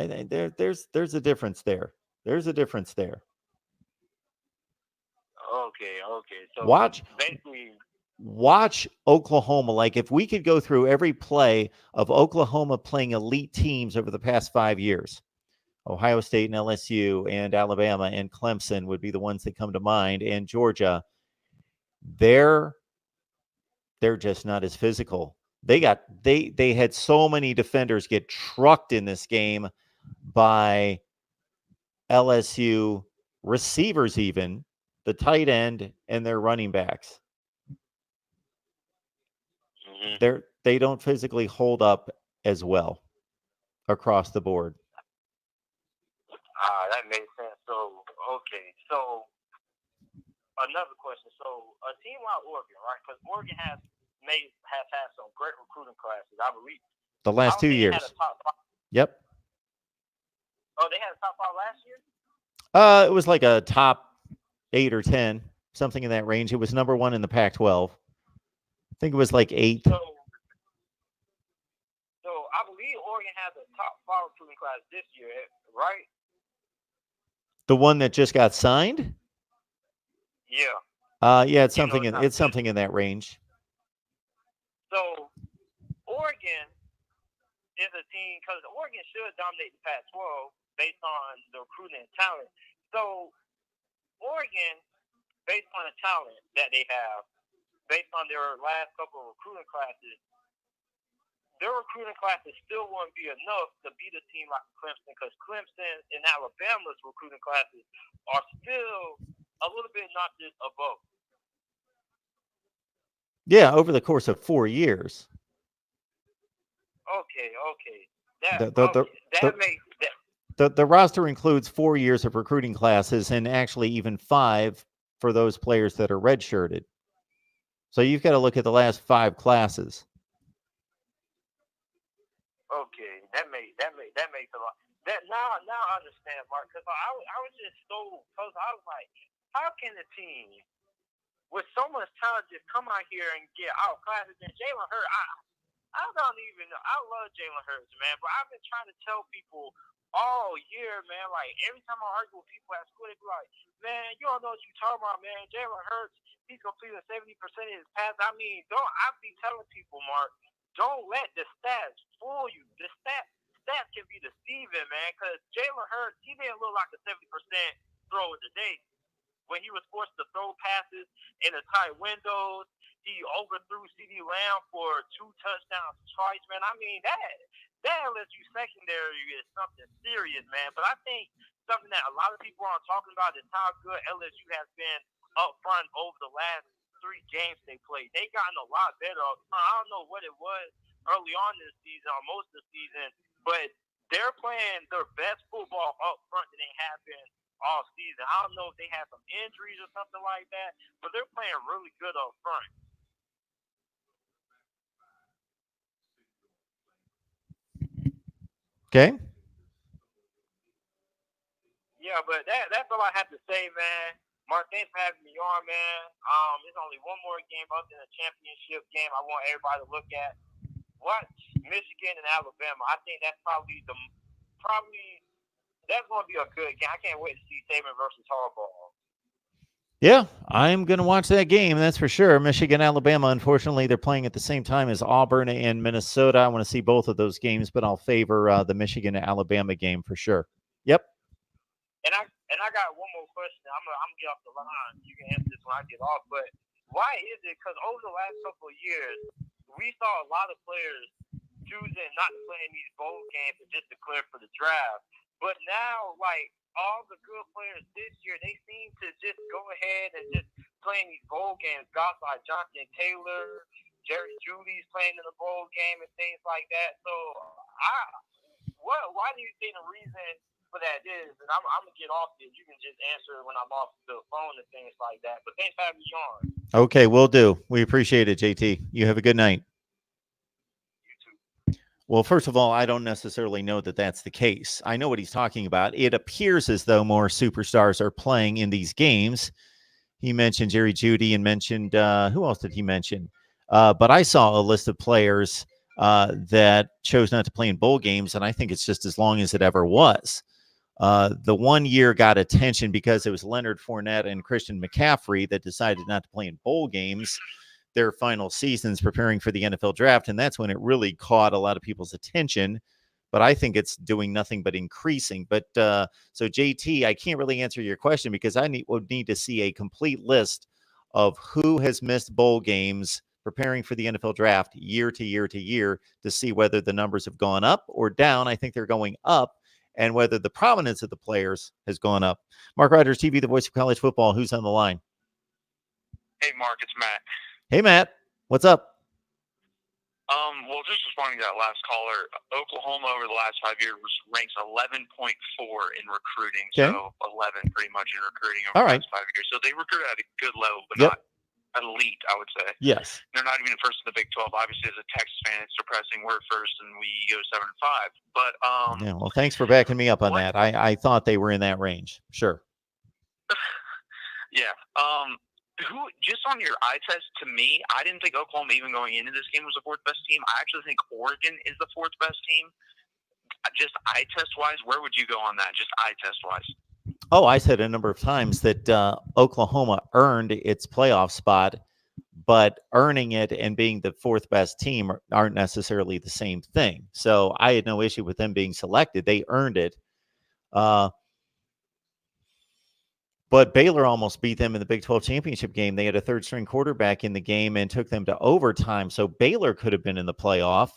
think there's a difference there. There's a difference there. Okay. So Watch Oklahoma. Like if we could go through every play of Oklahoma playing elite teams over the past 5 years, Ohio State and LSU and Alabama and Clemson would be the ones that come to mind, and Georgia, they're just not as physical. They had so many defenders get trucked in this game by LSU receivers, even the tight end and their running backs. They don't physically hold up as well across the board. That makes sense. So, okay. So, another question. So, a team like Oregon, right? Because Oregon has had some great recruiting classes, I believe. The last 2 years. Had a top 5. Yep. Oh, they had a top 5 last year? It was like a top 8 or 10, something in that range. It was number 1 in the Pac-12. I think it was like 8. So I believe Oregon has a top 5 recruiting class this year, right? The one that just got signed? Yeah. Yeah, it's something in that range. So Oregon is a team because Oregon should dominate the Pac-12 based on the recruiting and talent. So Oregon, based on the talent that they have, based on their last couple of recruiting classes, their recruiting classes still won't be enough to beat a team like Clemson because Clemson and Alabama's recruiting classes are still a little bit notches above. Yeah, over the course of 4 years. Okay. The roster includes 4 years of recruiting classes and actually even 5 for those players that are redshirted. So you've got to look at the last 5 classes. Okay, that makes a lot. Now I understand, Mark, because I was just so close. I was like, how can a team with so much talent just come out here and get out classes? And Jalen Hurts, I don't even know. I love Jalen Hurts, man, but I've been trying to tell people all year, man. Like every time I argue with people at school, they be like, "Man, you don't know what you're talking about, man. Jalen Hurts, he's completing 70% of his passes." I mean, I be telling people, Mark, don't let the stats fool you. The stats can be deceiving, man, because Jalen Hurts, he didn't look like a 70% thrower today. When he was forced to throw passes in the tight windows, he overthrew CeeDee Lamb for 2 touchdowns twice, man. I mean, that LSU secondary is something serious, man. But I think something that a lot of people aren't talking about is how good LSU has been up front over the last 3 games they played. They gotten a lot better up front. I don't know what it was early on this season or most of the season, but they're playing their best football up front than they have been all season. I don't know if they had some injuries or something like that, but they're playing really good up front. Okay. Yeah, but that's all I have to say, man. Mark, thanks for having me on, man. There's only one more game other than a championship game I want everybody to look at. Watch Michigan and Alabama. I think that's probably that's going to be a good game. I can't wait to see Saban versus Harbaugh. Yeah, I'm going to watch that game, that's for sure. Michigan, Alabama, unfortunately, they're playing at the same time as Auburn and Minnesota. I want to see both of those games, but I'll favor the Michigan-Alabama game for sure. Yep. And I got one more question. I'm gonna get off the line. You can answer this when I get off. But why is it? Because over the last couple of years, we saw a lot of players choosing not to play in these bowl games and just declare for the draft. But now, like, all the good players this year, they seem to just go ahead and just play in these bowl games. Guys like Jonathan Taylor, Jerry Jeudy's playing in the bowl game and things like that. So, why do you think the reason for that is? And I'm going to get off this. You can just answer when I'm off the phone and things like that. But thanks for having me on. Okay, will do. We appreciate it, JT. You have a good night. Well, first of all, I don't necessarily know that that's the case. I know what he's talking about. It appears as though more superstars are playing in these games. He mentioned Jerry Jeudy and mentioned, who else did he mention? But I saw a list of players that chose not to play in bowl games, and I think it's just as long as it ever was. The 1 year got attention because it was Leonard Fournette and Christian McCaffrey that decided not to play in bowl games their final seasons preparing for the NFL draft, and that's when it really caught a lot of people's attention. But I think it's doing nothing but increasing. But so JT, I can't really answer your question because I would need to see a complete list of who has missed bowl games preparing for the NFL draft year to year to year to see whether the numbers have gone up or down. I think they're going up, and whether the prominence of the players has gone up. MarkRogersTV, the voice of college football. Who's on the line? Hey, Mark, it's Matt. Hey, Matt. What's up? Well, just responding to that last caller, Oklahoma over the last 5 years ranks 11.4 in recruiting. Okay. So 11 pretty much in recruiting over All the right. last 5 years. So they recruit at a good level, but Yep. not elite, I would say. Yes. They're not even first in the Big 12. Obviously, as a Texas fan, it's depressing. We're first, and we go 7-5. But Yeah. Well, thanks for backing me up on What? that. I thought they were in that range. Sure. yeah. Who just on your eye test? To me, I didn't think Oklahoma even going into this game was the 4th best team. I actually think Oregon is the 4th best team. Just eye test wise, where would you go on that? Just eye test wise. Oh, I said a number of times that Oklahoma earned its playoff spot, but earning it and being the 4th best team aren't necessarily the same thing. So I had no issue with them being selected. They earned it. But Baylor almost beat them in the Big 12 championship game. They had a 3rd-string quarterback in the game and took them to overtime. So Baylor could have been in the playoff.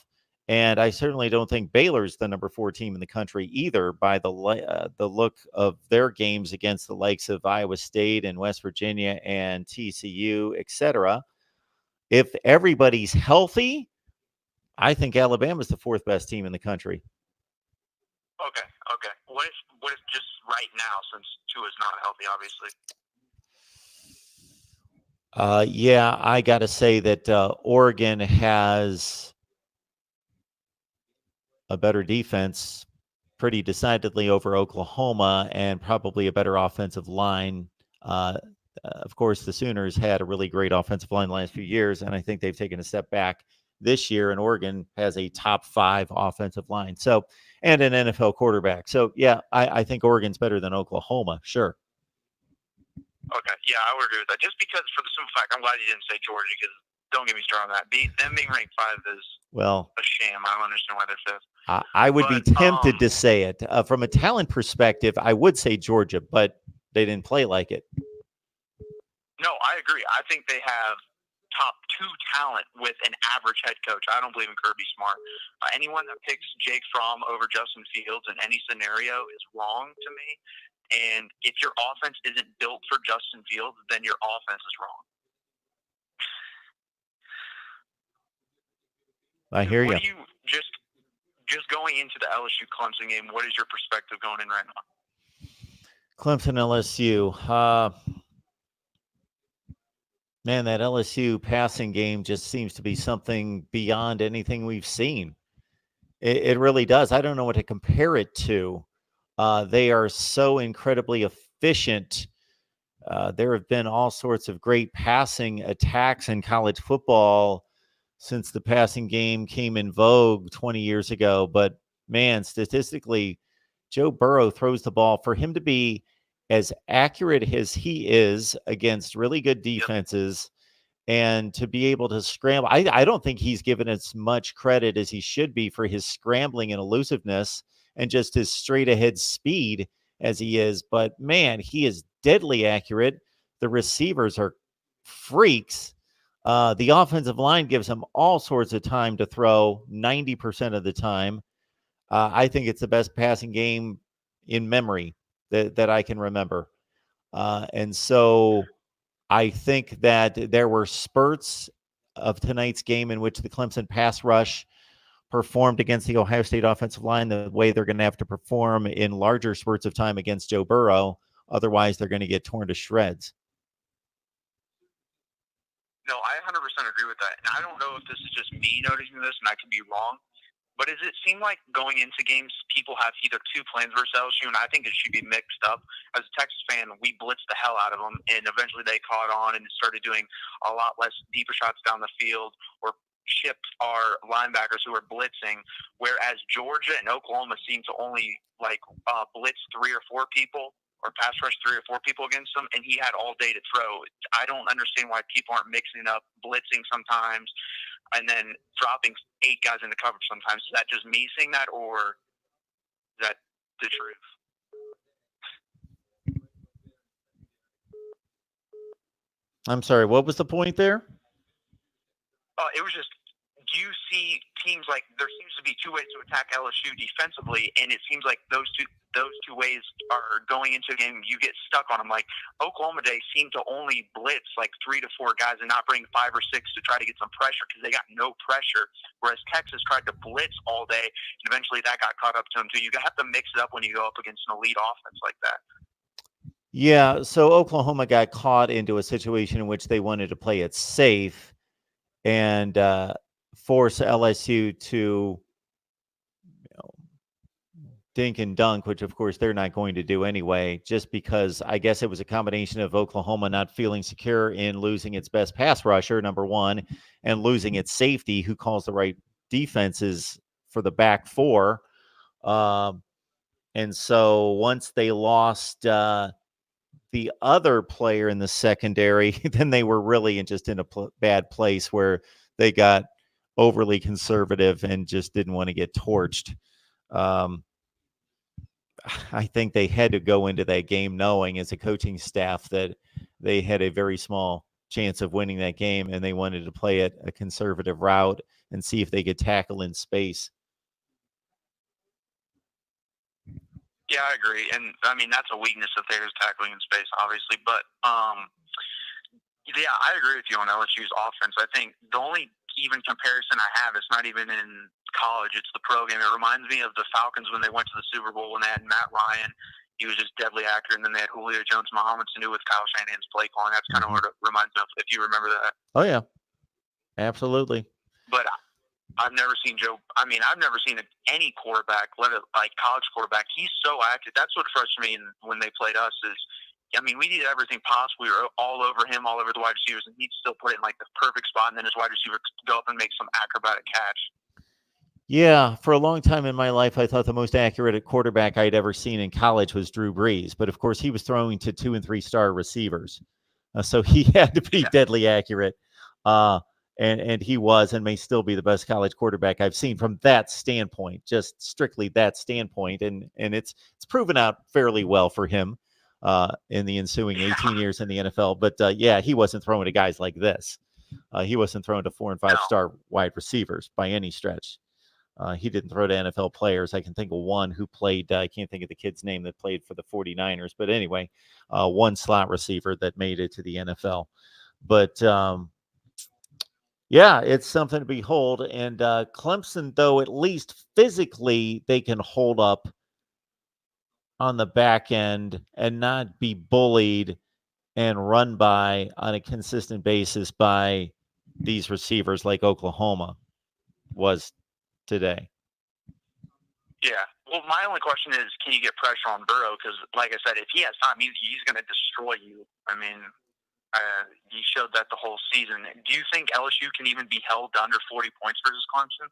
And I certainly don't think Baylor's the number 4 team in the country either by the look of their games against the likes of Iowa State and West Virginia and TCU, etc. If everybody's healthy, I think Alabama's the 4th best team in the country. Okay. What if just right now, since Tua's not healthy, obviously? Yeah, I got to say that Oregon has a better defense pretty decidedly over Oklahoma and probably a better offensive line. Of course, the Sooners had a really great offensive line the last few years, and I think they've taken a step back this year, and Oregon has a top 5 offensive line. So, and an NFL quarterback. So, yeah, I think Oregon's better than Oklahoma. Sure. Okay. Yeah, I would agree with that. Just because, for the simple fact, I'm glad you didn't say Georgia, because don't get me started on that. Them being ranked 5 is a sham. I don't understand why they're 5th. I would be tempted to say it. From a talent perspective, I would say Georgia, but they didn't play like it. No, I agree. I think they have top 2 talent with an average head coach. I don't believe in Kirby Smart. Anyone that picks Jake Fromm over Justin Fields in any scenario is wrong to me. And if your offense isn't built for Justin Fields, then your offense is wrong. I hear you. What do you just going into the LSU Clemson game? What is your perspective going in right now? Clemson LSU. Man, that LSU passing game just seems to be something beyond anything we've seen. It really does. I don't know what to compare it to. They are so incredibly efficient. There have been all sorts of great passing attacks in college football since the passing game came in vogue 20 years ago. But man, statistically, Joe Burrow throws the ball. For him to be as accurate as he is against really good defenses and to be able to scramble, I don't think he's given as much credit as he should be for his scrambling and elusiveness and just his straight ahead speed as he is. But man, he is deadly accurate. The receivers are freaks. The offensive line gives him all sorts of time to throw 90% of the time. I think it's the best passing game in memory that I can remember. And so I think that there were spurts of tonight's game in which the Clemson pass rush performed against the Ohio State offensive line the way they're going to have to perform in larger spurts of time against Joe Burrow. Otherwise, they're going to get torn to shreds. No, I 100% agree with that. And I don't know if this is just me noticing this, and I could be wrong, but does it seem like going into games, people have either 2 plans versus LSU, and I think it should be mixed up. As a Texas fan, we blitzed the hell out of them, and eventually they caught on and started doing a lot less deeper shots down the field or shipped our linebackers who were blitzing, whereas Georgia and Oklahoma seem to only blitz 3 or 4 people or pass rush 3 or 4 people against him, and he had all day to throw. I don't understand why people aren't mixing up blitzing sometimes and then dropping 8 guys into coverage sometimes. Is that just me seeing that, or is that the truth? I'm sorry, what was the point there? It was just, do you see teams like there seems to be 2 ways to attack LSU defensively, and it seems like those two ways are going into a game, you get stuck on them. Like Oklahoma Day seemed to only blitz like 3 to 4 guys and not bring 5 or 6 to try to get some pressure because they got no pressure, whereas Texas tried to blitz all day, and eventually that got caught up to them too. You have to mix it up when you go up against an elite offense like that. Yeah, so Oklahoma got caught into a situation in which they wanted to play it safe and force LSU to dink and dunk, which of course they're not going to do anyway, just because I guess it was a combination of Oklahoma not feeling secure in losing its best pass rusher, number one, and losing its safety who calls the right defenses for the back 4. And so once they lost the other player in the secondary, then they were really in a bad place where they got overly conservative and just didn't want to get torched. I think they had to go into that game knowing as a coaching staff that they had a very small chance of winning that game, and they wanted to play it a conservative route and see if they could tackle in space. Yeah, I agree. And, I mean, that's a weakness of theirs, tackling in space, obviously. But, yeah, I agree with you on LSU's offense. I think the only even comparison I have, it's not even in college, it's the pro game. It reminds me of the Falcons when they went to the Super Bowl when they had Matt Ryan. He was just deadly accurate. And then they had Julio Jones, Muhammad Sanu with Kyle Shanahan's play calling. That's kind of what it reminds me of, if you remember that. Oh, yeah. Absolutely. But I've never seen I've never seen any quarterback, like college quarterback. He's so active. That's what frustrated me when they played us is, we did everything possible. We were all over him, all over the wide receivers, and he'd still put it in like the perfect spot, and then his wide receiver could go up and make some acrobatic catch. Yeah, for a long time in my life, I thought the most accurate quarterback I'd ever seen in college was Drew Brees. But of course, he was throwing to 2- and 3-star receivers. So he had to be deadly accurate. And he was and may still be the best college quarterback I've seen from that standpoint, just strictly that standpoint. And it's proven out fairly well for him in the ensuing 18 years in the NFL. But yeah, he wasn't throwing to guys like this. He wasn't throwing to 4- and 5-star wide receivers by any stretch. He didn't throw to NFL players. I can think of one who played, I can't think of the kid's name that played for the 49ers. But anyway, one slot receiver that made it to the NFL. But, yeah, it's something to behold. And Clemson, though, at least physically, they can hold up on the back end and not be bullied and run by on a consistent basis by these receivers like Oklahoma was today. Yeah. Well, my only question is, can you get pressure on Burrow? Because, like I said, if he has time, he's going to destroy you. I mean, he showed that the whole season. Do you think LSU can even be held to under 40 points versus Clemson?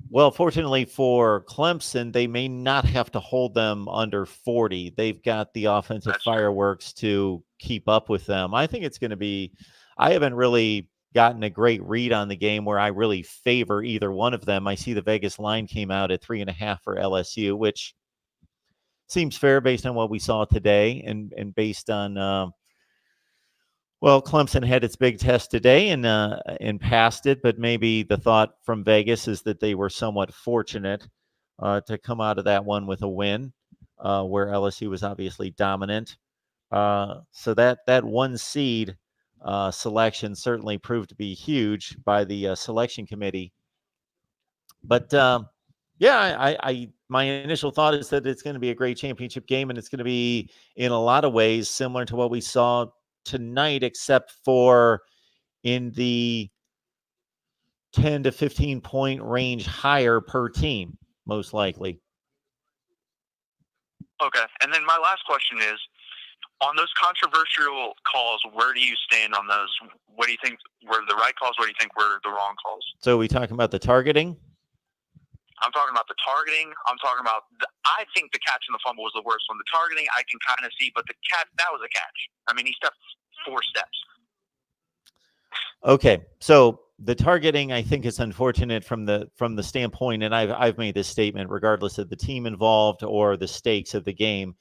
Well, fortunately for Clemson, they may not have to hold them under 40. They've got the offensive fireworks to keep up with them. I think it's going to be – I haven't really gotten a great read on the game where I really favor either one of them. I see the Vegas line came out at 3.5 for LSU, which seems fair based on what we saw today and based on well, Clemson had its big test today and passed it, but maybe the thought from Vegas is that they were somewhat fortunate to come out of that one with a win, where LSU was obviously dominant. So that 1 seed selection certainly proved to be huge by the selection committee. But yeah, my initial thought is that it's going to be a great championship game, and it's going to be in a lot of ways similar to what we saw tonight, except for in the 10 to 15 point range higher per team, most likely. Okay. And then my last question is, on those controversial calls, where do you stand on those? What do you think were the right calls? What do you think were the wrong calls? So are we talking about the targeting? I'm talking about the targeting. I'm talking about I think the catch and the fumble was the worst one. The targeting I can kind of see, but the catch, that was a catch. I mean, he stepped 4 steps. Okay, so the targeting, I think, is unfortunate from the standpoint, and I've made this statement, regardless of the team involved or the stakes of the game,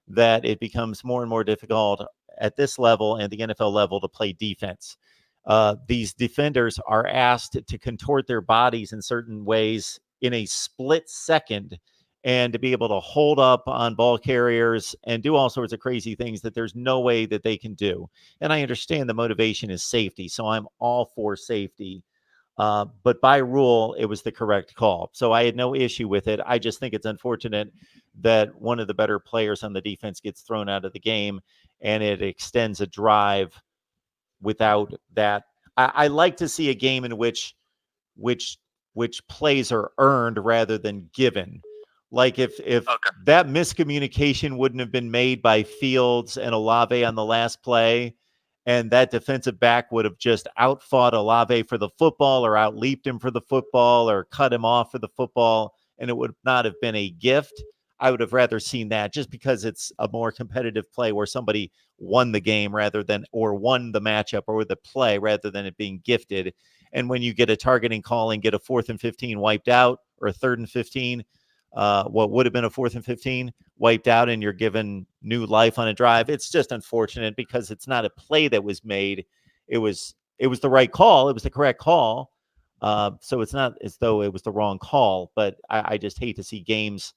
that it becomes more and more difficult at this level and the NFL level to play defense. These defenders are asked to contort their bodies in certain ways in a split second and to be able to hold up on ball carriers and do all sorts of crazy things that there's no way that they can do. And I understand the motivation is safety, so I'm all for safety. But by rule, it was the correct call. So I had no issue with it. I just think it's unfortunate that one of the better players on the defense gets thrown out of the game and it extends a drive without that. I like to see a game in which plays are earned rather than given. Like if that miscommunication wouldn't have been made by Fields and Olave on the last play, and that defensive back would have just outfought Olave for the football or outleaped him for the football or cut him off for the football, and it would not have been a gift, I would have rather seen that, just because it's a more competitive play where somebody won the game or won the matchup or the play rather than it being gifted. And when you get a targeting call and get a 4th and 15 wiped out, or a 3rd and 15, what would have been a 4th and 15 wiped out, and you're given new life on a drive, it's just unfortunate because it's not a play that was made. It was the right call. It was the correct call. So it's not as though it was the wrong call, but I just hate to see games.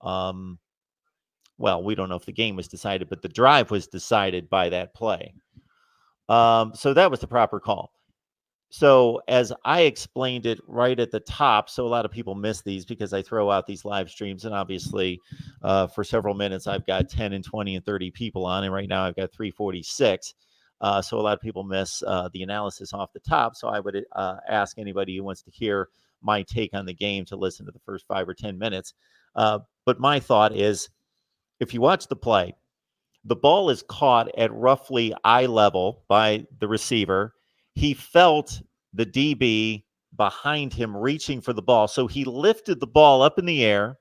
Well, we don't know if the game was decided, but the drive was decided by that play. So that was the proper call. So as I explained it right at the top, so a lot of people miss these because I throw out these live streams, and obviously for several minutes I've got 10 and 20 and 30 people on, and right now I've got 346. So a lot of people miss the analysis off the top. So I would ask anybody who wants to hear my take on the game to listen to the first 5 or 10 minutes. But my thought is, if you watch the play, the ball is caught at roughly eye level by the receiver. He felt the DB behind him reaching for the ball. So he lifted the ball up in the air.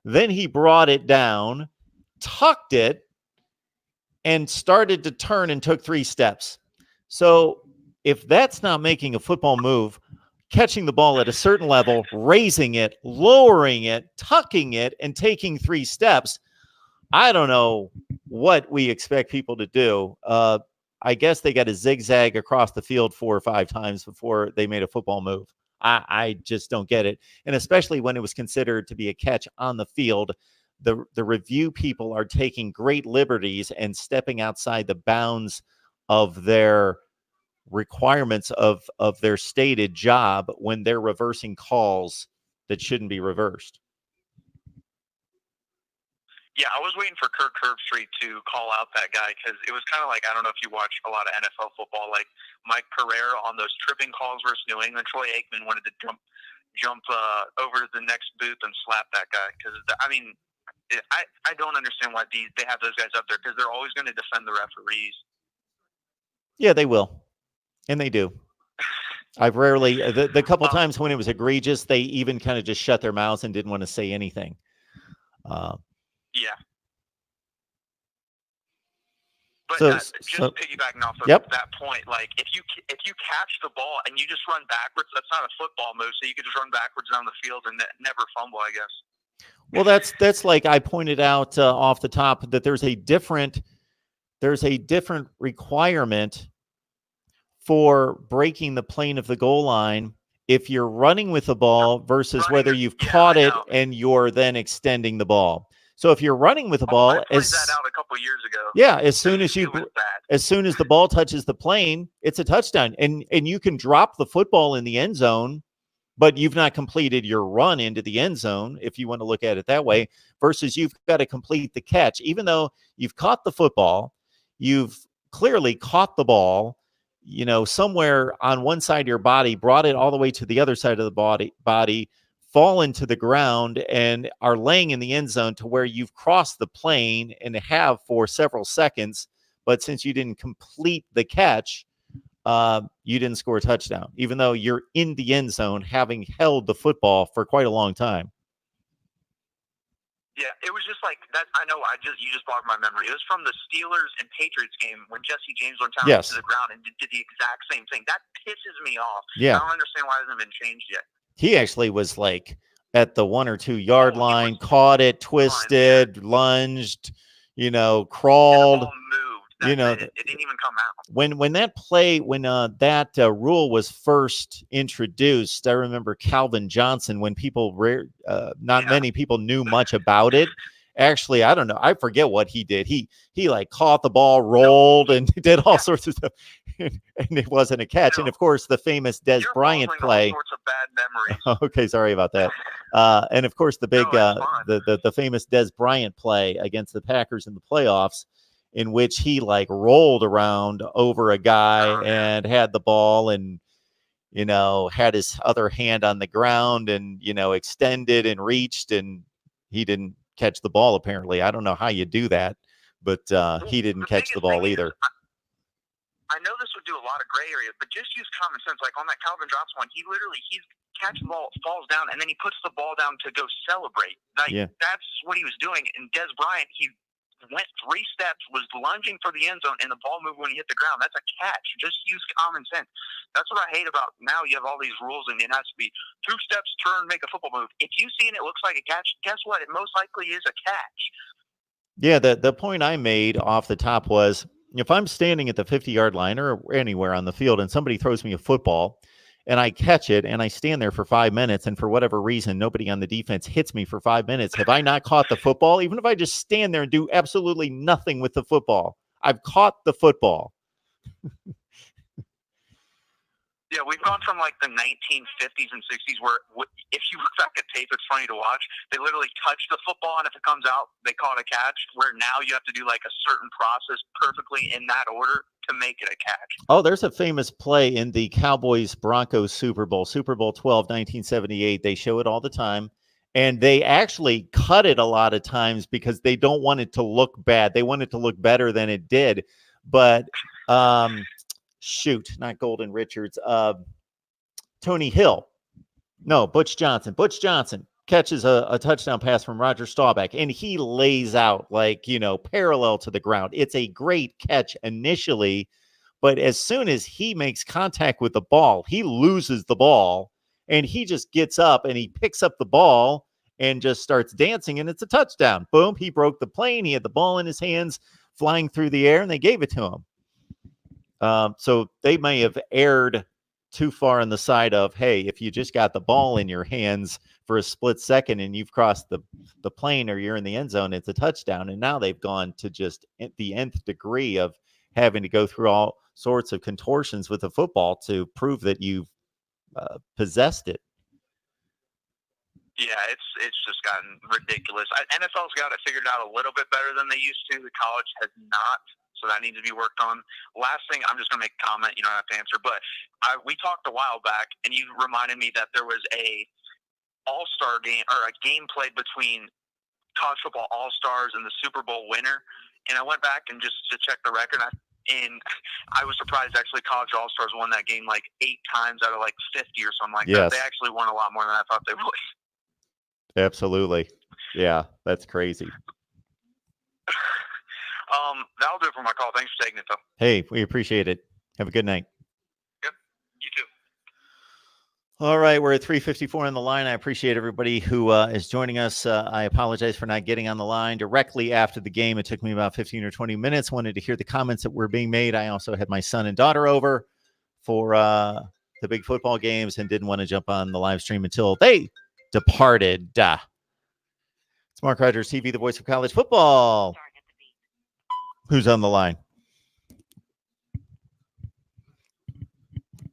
Then he brought it down, tucked it, and started to turn and took 3 steps. So if that's not making a football move, catching the ball at a certain level, raising it, lowering it, tucking it, and taking 3 steps, I don't know what we expect people to do. I guess they got to zigzag across the field 4 or 5 times before they made a football move. I just don't get it. And especially when it was considered to be a catch on the field, the review people are taking great liberties and stepping outside the bounds of their requirements of their stated job when they're reversing calls that shouldn't be reversed. Yeah, I was waiting for Kirk Herbstreit to call out that guy because it was kind of like, I don't know if you watch a lot of NFL football, like Mike Pereira on those tripping calls versus New England. Troy Aikman wanted to jump over to the next booth and slap that guy because, I mean, I don't understand why they have those guys up there because they're always going to defend the referees. Yeah, they will. And they do. I've rarely, the couple times when it was egregious, they even kind of just shut their mouths and didn't want to say anything. Yeah. But just piggybacking off of that point, like if you catch the ball and you just run backwards, that's not a football move. So you could just run backwards down the field and never fumble, I guess. Well, that's like I pointed out off the top that there's a different requirement for breaking the plane of the goal line if you're running with the ball versus whether you've caught it and you're then extending the ball. So if you're running with the ball, I pointed that out a couple years ago. Yeah, as soon as the ball touches the plane, it's a touchdown, and you can drop the football in the end zone, but you've not completed your run into the end zone, if you want to look at it that way. Versus you've got to complete the catch, even though you've caught the football, you've clearly caught the ball, somewhere on one side of your body, brought it all the way to the other side of the body. Fallen to the ground and are laying in the end zone to where you've crossed the plane and have for several seconds. But since you didn't complete the catch, you didn't score a touchdown, even though you're in the end zone having held the football for quite a long time. Yeah, it was just like that. I know you just brought my memory. It was from the Steelers and Patriots game when Jesse James went down to the ground and did the exact same thing. That pisses me off. Yeah. I don't understand why it hasn't been changed yet. He actually was like at the 1 or 2 yard line, caught it, twisted, lunged, crawled. And the ball moved. It didn't even come out. When that rule was first introduced, I remember Calvin Johnson, when many people knew much about it. Actually, I don't know. I forget what he did. He like caught the ball, rolled, and did all sorts of stuff, and it wasn't a catch. And of course, the famous Des Bryant play. All sorts of bad memories. Okay, sorry about that. And of course, the big, the famous Des Bryant play against the Packers in the playoffs, in which he like rolled around over a guy and had the ball, and had his other hand on the ground, and extended and reached, and he didn't catch the ball. Apparently, I don't know how you do that, but he didn't catch the ball either. I know this would do a lot of gray areas, but just use common sense. Like on that Calvin Johnson one, he's catches the ball, falls down, and then he puts the ball down to go celebrate. That's what he was doing. And Des Bryant, he went 3 steps, was lunging for the end zone, and the ball moved when he hit the ground. That's a catch. Just use common sense. That's what I hate about now. You have all these rules, and it has to be 2 steps, turn, make a football move. If you see and it looks like a catch, guess what? It most likely is a catch. Yeah, the point I made off the top was, if I'm standing at the 50-yard line or anywhere on the field and somebody throws me a football and I catch it and I stand there for 5 minutes, and for whatever reason nobody on the defense hits me for 5 minutes, have I not caught the football? Even if I just stand there and do absolutely nothing with the football, I've caught the football. Yeah, we've gone from like the 1950s and 60s where if you look back at tape, it's funny to watch. They literally touch the football, and if it comes out, they call it a catch, where now you have to do like a certain process perfectly in that order to make it a catch. Oh, there's a famous play in the Cowboys-Broncos Super Bowl 12, 1978. They show it all the time, and they actually cut it a lot of times because they don't want it to look bad. They want it to look better than it did. But not Golden Richards. Tony Hill. No, Butch Johnson. Butch Johnson catches a touchdown pass from Roger Staubach, and he lays out parallel to the ground. It's a great catch initially, but as soon as he makes contact with the ball, he loses the ball, and he just gets up and he picks up the ball and just starts dancing, and it's a touchdown. Boom, he broke the plane. He had the ball in his hands flying through the air, and they gave it to him. So they may have erred too far on the side of, hey, if you just got the ball in your hands for a split second and you've crossed the plane or you're in the end zone, it's a touchdown. And now they've gone to just the nth degree of having to go through all sorts of contortions with the football to prove that you've possessed it. Yeah, it's just gotten ridiculous. NFL's got it figured out a little bit better than they used to. The college has not, so that needs to be worked on. Last thing, I'm just going to make a comment. You don't have to answer, but we talked a while back, and you reminded me that there was a all-star game or a game played between college football all-stars and the Super Bowl winner. And I went back and just to check the record, and I was surprised actually college all-stars won that game like 8 times out of like 50 or something like that. They actually won a lot more than I thought they would. Absolutely. Yeah, that's crazy. That'll do it for my call. Thanks for taking it, though. Hey, we appreciate it. Have a good night. Yep, you too. All right, we're at 3:54 on the line. I appreciate everybody who is joining us. I apologize for not getting on the line directly after the game. It took me about 15 or 20 minutes. Wanted to hear the comments that were being made. I also had my son and daughter over for the big football games and didn't want to jump on the live stream until they departed. It's Mark Rogers TV, the voice of college football. Who's on the line?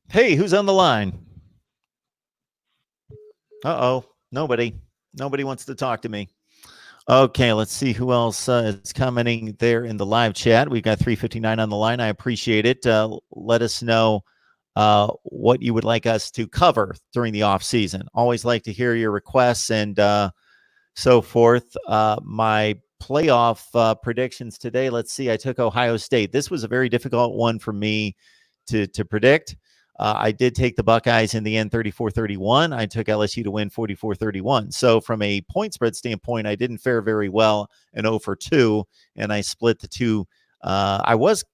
Hey, who's on the line? Uh-oh, nobody wants to talk to me. Okay, let's see who else is commenting there in the live chat. We've got 359 on the line. I appreciate it. Let us know what you would like us to cover during the off season. Always like to hear your requests and so forth. My playoff predictions today. Let's see. I took Ohio State. This was a very difficult one for me to predict. I did take the Buckeyes in the end 34-31. I took LSU to win 44-31. So from a point spread standpoint, I didn't fare very well, an 0-for-2, and I split the two. I was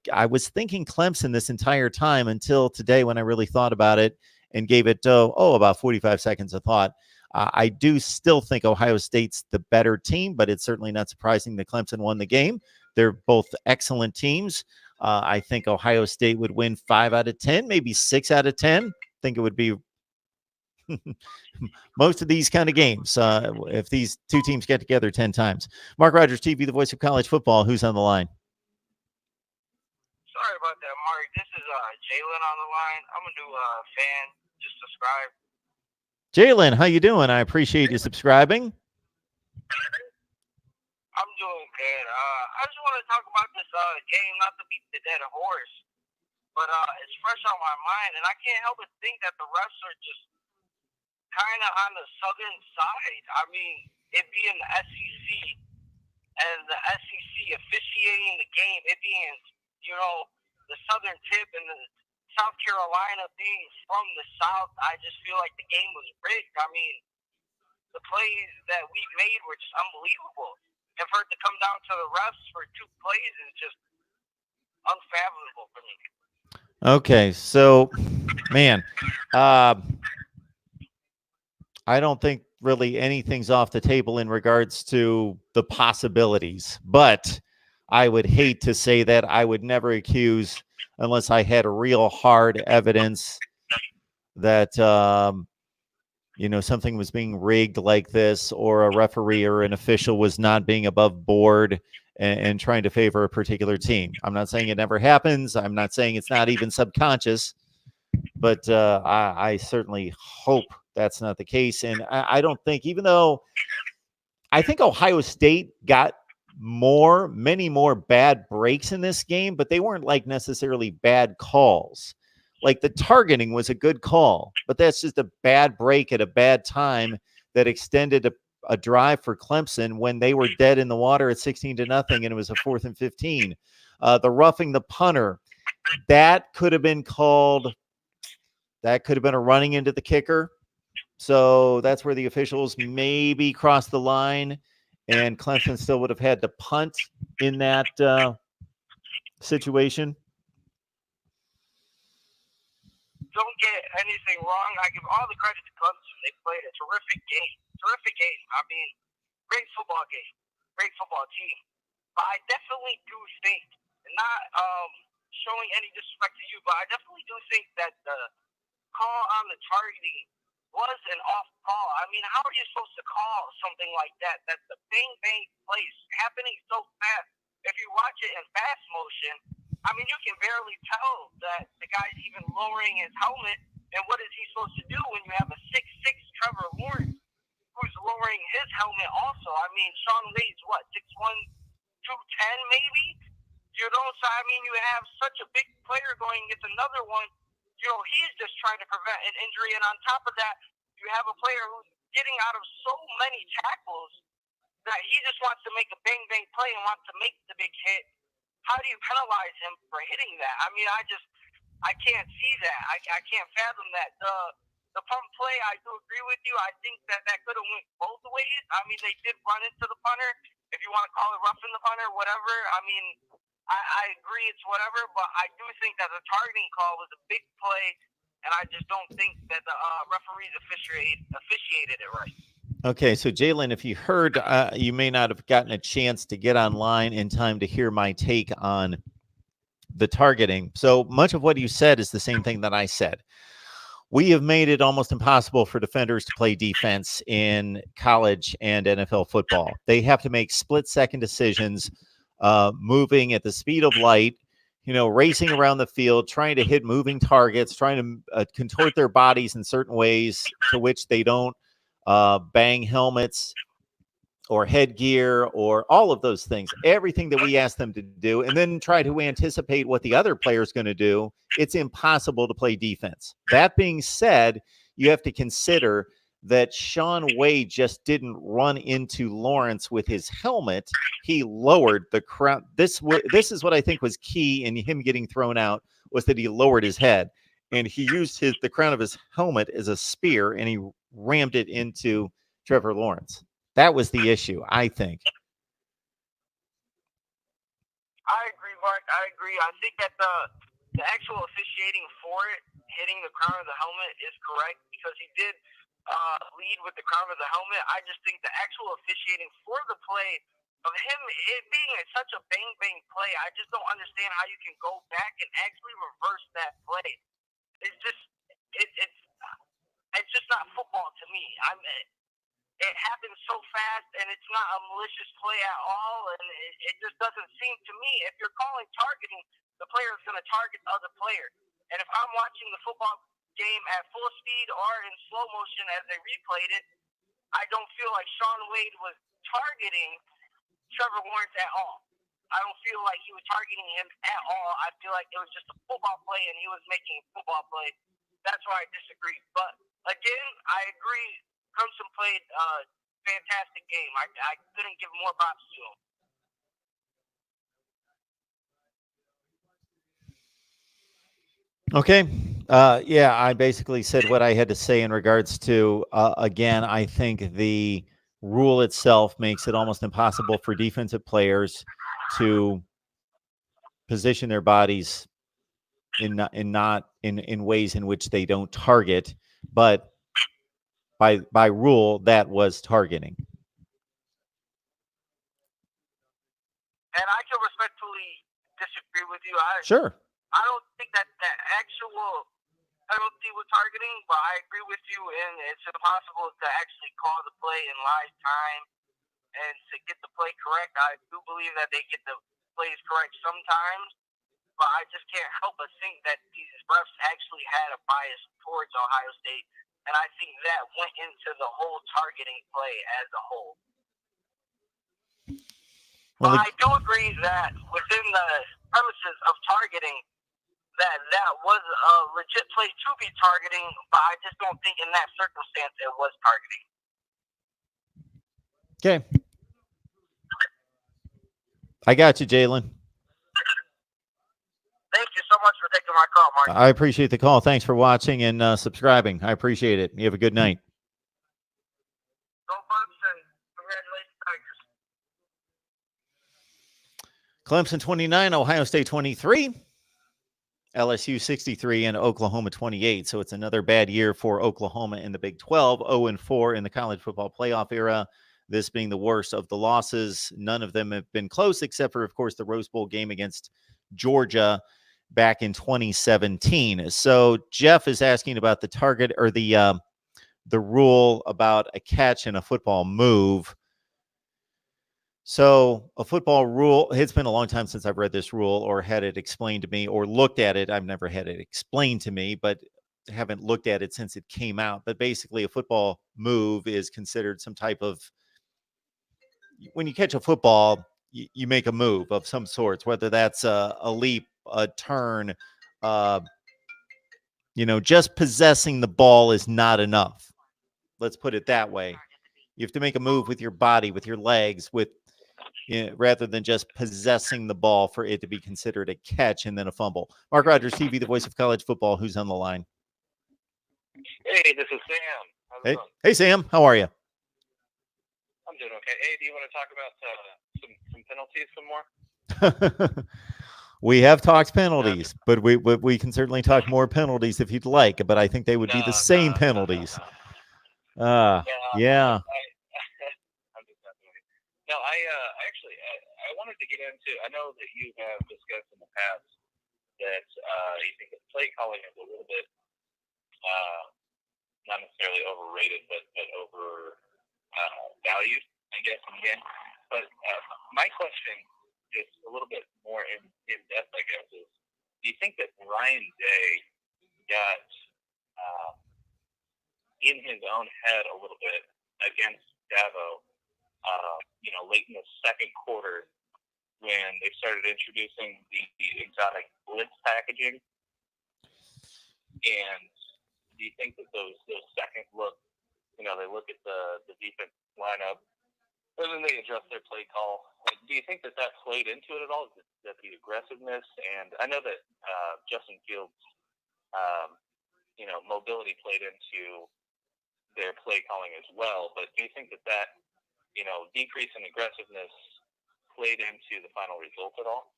thinking Clemson this entire time until today when I really thought about it and gave it about 45 seconds of thought. I do still think Ohio State's the better team, but it's certainly not surprising that Clemson won the game. They're both excellent teams. I think Ohio State would win 5 out of 10, maybe 6 out of 10. I think it would be most of these kind of games if these two teams get together 10 times. Mark Rogers TV, the voice of college football. Who's on the line? Sorry about that, Mark. This is Jalen on the line. I'm a new fan. Just subscribe. Jalen, how you doing? I appreciate you subscribing. I'm doing good. I just want to talk about this game, not to beat the dead horse, but it's fresh on my mind, and I can't help but think that the refs are just kind of on the southern side. I mean, it being the SEC and the SEC officiating the game, it being, the southern tip and the South Carolina being from the South, I just feel like the game was rigged. I mean, the plays that we made were just unbelievable. And for it to come down to the refs for 2 plays is just unfathomable for me. Okay, so, man, I don't think really anything's off the table in regards to the possibilities, but I would hate to say that. I would never accuse unless I had real hard evidence that something was being rigged like this, or a referee or an official was not being above board and trying to favor a particular team. I'm not saying it never happens. I'm not saying it's not even subconscious, but I certainly hope that's not the case. And I don't think, even though I think Ohio State got many more bad breaks in this game, but they weren't like necessarily bad calls. Like the targeting was a good call, but that's just a bad break at a bad time that extended a drive for Clemson when they were dead in the water at 16-0, and it was a 4th and 15. The roughing the punter, that could have been called. That could have been a running into the kicker. So that's where the officials maybe crossed the line, and Clemson still would have had to punt in that situation. Don't get anything wrong. I give all the credit to Clemson. They played a terrific game. I mean, great football game. Great football team. But I definitely do think, and not showing any disrespect to you, but I definitely do think that the call on the targeting was an off call. I mean, how are you supposed to call something like that? That's the bang place happening so fast. If you watch it in fast motion, I mean, you can barely tell that the guy's even lowering his helmet. And what is he supposed to do when you have a 6'6" Trevor Lawrence who's lowering his helmet also? I mean, Sean Wade's what, 6'1", 210 maybe? You know, so I mean, you have such a big player going against another one. You know, he's just trying to prevent an injury. And on top of that, you have a player who's getting out of so many tackles that he just wants to make a bang play and wants to make the big hit. How do you penalize him for hitting that? I mean, I can't see that. I can't fathom that. The pump play, I do agree with you. I think that could have went both ways. I mean, they did run into the punter. If you want to call it roughing the punter, whatever. I mean, I agree it's whatever, but I do think that the targeting call was a big play, and I just don't think that the referees officiated it right. Okay, so Jalen, if you heard, you may not have gotten a chance to get online in time to hear my take on the targeting. So much of what you said is the same thing that I said. We have made it almost impossible for defenders to play defense in college and NFL football. They have to make split-second decisions, moving at the speed of light, you know, racing around the field, trying to hit moving targets, trying to contort their bodies in certain ways to which they don't bang helmets or headgear or all of those things, everything that we ask them to do, and then try to anticipate what the other player is going to do. It's impossible to play defense. That being said, you have to consider that Sean Wade just didn't run into Lawrence with his helmet. He lowered the crown. This is what I think was key in him getting thrown out, was that he lowered his head, and he used the crown of his helmet as a spear, and he rammed it into Trevor Lawrence. That was the issue, I think. I agree, Mark. I agree. I think that the actual officiating for it, hitting the crown of the helmet, is correct because he did lead with the crown of the helmet. I just think the actual officiating for the play of him, it being such a bang play, I just don't understand how you can go back and actually reverse that play. It's just it's just not football to me. It happens so fast, and it's not a malicious play at all, and it just doesn't seem to me. If you're calling targeting, the player is going to target the other player. And if I'm watching the football game at full speed or in slow motion as they replayed it, I don't feel like Sean Wade was targeting Trevor Lawrence at all. I don't feel like he was targeting him at all. I feel like it was just a football play, and he was making a football play. That's why I disagree. But, again, I agree. Clemson played a fantastic game. I couldn't give more props to him. Okay. Yeah, I basically said what I had to say in regards to, again, I think the rule itself makes it almost impossible for defensive players to position their bodies in ways in which they don't target, but by rule, that was targeting. And I can respectfully disagree with you. Sure. I don't think that the actual penalty was targeting, but I agree with you, and it's impossible to actually call the play in live time and to get the play correct. I do believe that they get the plays correct sometimes, but I just can't help but think that these refs actually had a bias towards Ohio State. And I think that went into the whole targeting play as a whole. Well, but I do agree that within the premises of targeting, that was a legit play to be targeting, but I just don't think in that circumstance it was targeting. Okay. I got you, Jalen. Thank you so much for taking my call, Mark. I appreciate the call. Thanks for watching and subscribing. I appreciate it. You have a good night. Go Bucks, and congratulations, Tigers. Clemson 29, Ohio State 23, LSU 63, and Oklahoma 28. So it's another bad year for Oklahoma in the Big 12, 0-4 in the college football playoff era. This being the worst of the losses. None of them have been close, except for, of course, the Rose Bowl game against Georgia. back in 2017. So Jeff is asking about the target or the rule about a catch and a football move. So a football rule, it's been a long time since I've read this rule or had it explained to me or looked at it. I've never had it explained to me, but haven't looked at it since it came out. But basically a football move is considered some type of, when you catch a football, you make a move of some sorts, whether that's a leap, a turn, just possessing the ball is not enough. Let's put it that way. You have to make a move with your body, with your legs, rather than just possessing the ball for it to be considered a catch and then a fumble. Mark Rogers TV, the voice of college football. Who's on the line? Hey, this is Sam. How's it going? Hey, Sam. How are you? I'm doing okay. Hey, do you want to talk about some penalties some more? We have talked penalties, but we can certainly talk more penalties if you'd like. But I think they would be the same penalties. Yeah. I'm just messing with you. No, I actually wanted to get into. I know that you have discussed in the past that you think that play calling is a little bit not necessarily overrated, but over valued, I guess, in the game. But my question, just a little bit more in depth, I guess, is: do you think that Ryan Day got in his own head a little bit against Dabo, late in the second quarter when they started introducing the exotic blitz packaging? And do you think that those second look, they look at the defense lineup and then they adjust their play call? Do you think that played into it at all? That the aggressiveness, and I know that Justin Fields, mobility played into their play calling as well, but do you think that decrease in aggressiveness played into the final result at all?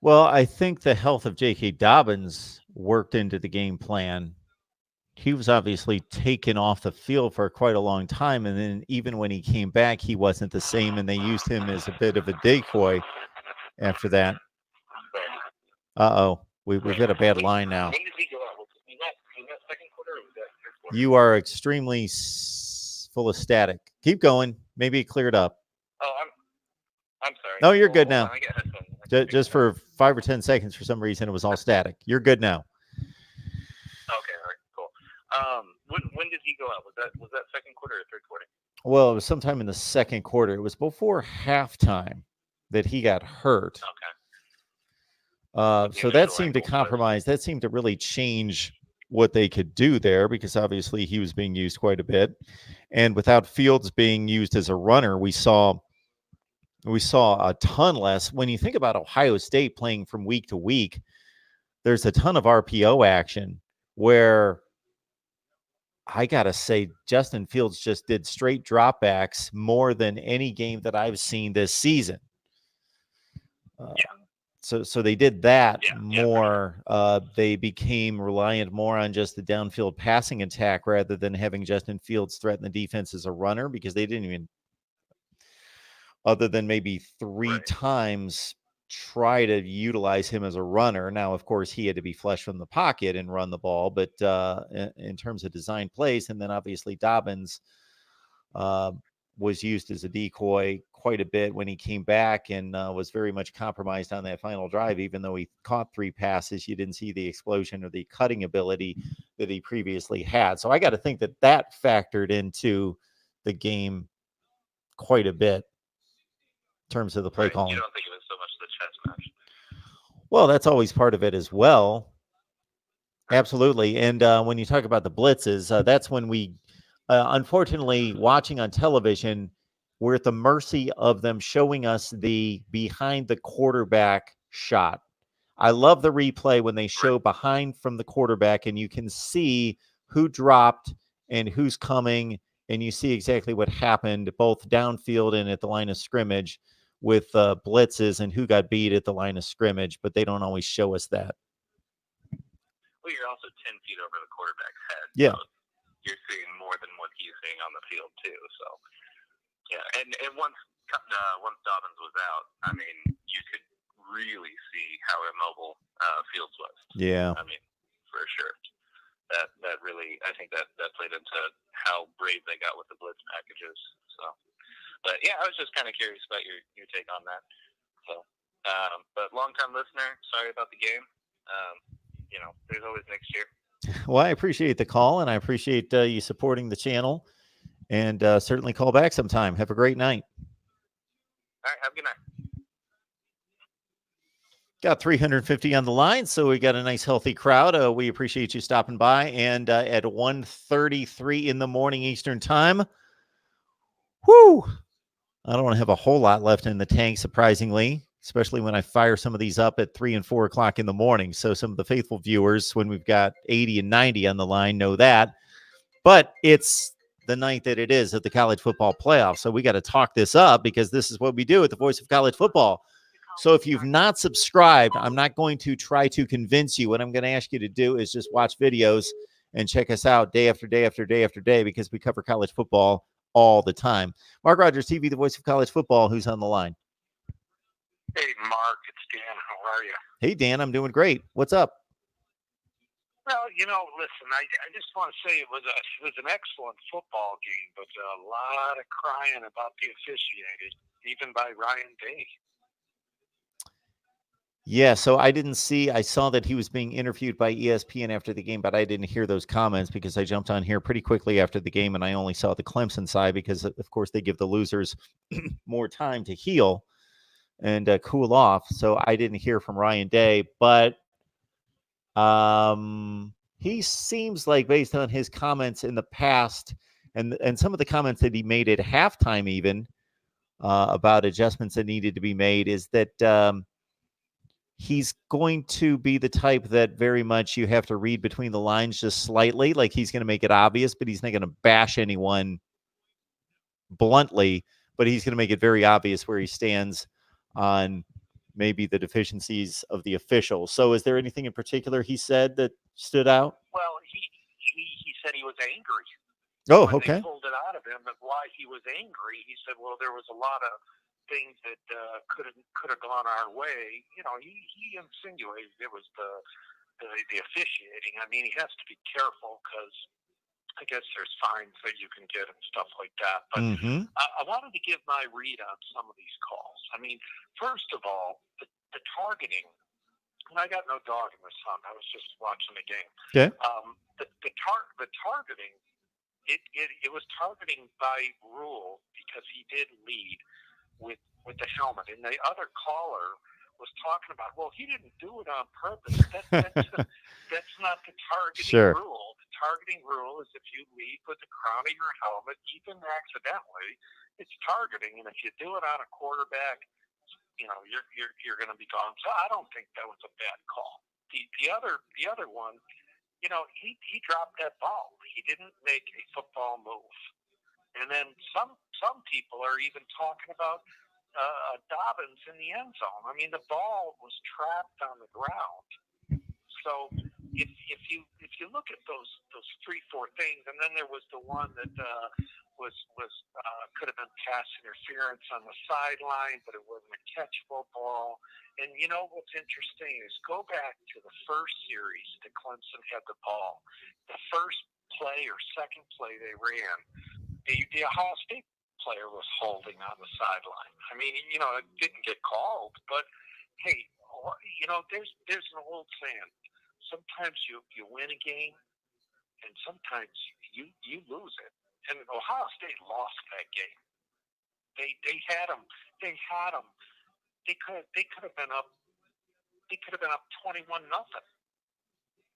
Well, I think the health of J.K. Dobbins worked into the game plan. He was obviously taken off the field for quite a long time, and then even when he came back, he wasn't the same, and they used him as a bit of a decoy after that. We've got a bad line now. When did he go out? Was that second quarter or was that third quarter? You are extremely full of static. Keep going. Maybe it cleared up. Oh, I'm sorry. No, you're good now. I get headphones. Just for 5 or 10 seconds, for some reason, it was all static. You're good now. Okay, all right, cool. When did he go out? Was that second quarter or third quarter? Well, it was sometime in the second quarter. It was before halftime that he got hurt. Okay. So that seemed to compromise. That seemed to really change what they could do there, because obviously he was being used quite a bit. And without Fields being used as a runner, we saw a ton less. When you think about Ohio State playing from week to week, there's a ton of RPO action where I got to say Justin Fields just did straight dropbacks more than any game that I've seen this season. So they did that more. They became reliant more on just the downfield passing attack rather than having Justin Fields threaten the defense as a runner, because they didn't even, other than maybe three times, try to utilize him as a runner. Now, of course, he had to be flush from the pocket and run the ball, but in terms of design plays, and then obviously Dobbins was used as a decoy quite a bit when he came back, and was very much compromised on that final drive. Even though he caught 3 passes, you didn't see the explosion or the cutting ability that he previously had. So I got to think that factored into the game quite a bit in terms of the play calling. You don't think it was so much the chess match? Well, that's always part of it as well. Absolutely. And when you talk about the blitzes, that's when we, unfortunately, watching on television, we're at the mercy of them showing us the behind the quarterback shot. I love the replay when they show behind from the quarterback, and you can see who dropped and who's coming, and you see exactly what happened both downfield and at the line of scrimmage with blitzes and who got beat at the line of scrimmage, but they don't always show us that. Well, you're also 10 feet over the quarterback's head. Yeah. So you're seeing more than what he's seeing on the field, too. So, yeah. And once Dobbins was out, I mean, you could really see how immobile Fields Yeah. I mean, for sure. That really, I think that played into how brave they got with the blitz packages. So, but yeah, I was just kind of curious about your take on that. So, but long-time listener, sorry about the game. There's always next year. Well, I appreciate the call, and I appreciate you supporting the channel, and certainly call back sometime. Have a great night. All right, have a good night. Got 350 on the line, so we got a nice healthy crowd. We appreciate you stopping by. And at 1:33 in the morning Eastern time, whoo! I don't want to have a whole lot left in the tank, surprisingly, especially when I fire some of these up at 3 and 4 o'clock in the morning. So some of the faithful viewers, when we've got 80 and 90 on the line, know that. But it's the night that it is at the college football playoff. So we got to talk this up because this is what we do at the Voice of College Football. So if you've not subscribed, I'm not going to try to convince you. What I'm going to ask you to do is just watch videos and check us out day after day after day after day because we cover college football all the time. Mark Rogers TV, the voice of college football. Who's on the line? Hey, Mark, it's Dan. How are you? Hey, Dan, I'm doing great. What's up? Well, listen, I just want to say it was an excellent football game, but a lot of crying about the officiating, even by Ryan Day. Yeah, so I saw that he was being interviewed by ESPN after the game, but I didn't hear those comments because I jumped on here pretty quickly after the game and I only saw the Clemson side because, of course, they give the losers more time to heal and cool off. So I didn't hear from Ryan Day, but he seems like, based on his comments in the past and some of the comments that he made at halftime even about adjustments that needed to be made, is that he's going to be the type that very much you have to read between the lines just slightly. Like he's going to make it obvious, but he's not going to bash anyone bluntly, but he's going to make it very obvious where he stands on maybe the deficiencies of the officials. So is there anything in particular he said that stood out? Well, he said he was angry. Oh, when okay. They pulled it out of him, and why he was angry. He said, well, there was a lot of things that could have gone our way. He insinuated it was the officiating. I mean, he has to be careful because I guess there's fines that you can get and stuff like that. But I wanted to give my read on some of these calls. I mean, first of all, the targeting. And I got no dog in this hunt. I was just watching the game. Okay. The targeting. It was targeting by rule because he did lead with the helmet, and the other caller was talking about, well, he didn't do it on purpose. That's not the targeting rule. The targeting rule is if you lead with the crown of your helmet, even accidentally, it's targeting, and if you do it on a quarterback, you're going to be gone. So I don't think that was a bad call. The other one. He dropped that ball. He didn't make a football move. And then some people are even talking about Dobbins in the end zone. I mean, the ball was trapped on the ground. So if you look at those 3-4 things, and then there was the one that was could have been pass interference on the sideline, but it wasn't a catchable ball. And what's interesting is go back to the first series that Clemson had the ball. The first play or second play they ran, the Ohio State player was holding on the sideline. I mean, it didn't get called, but hey, there's an old saying. Sometimes you win a game, and sometimes you lose it. And Ohio State lost that game. They had them. They could have been up. They could have been up 21-0.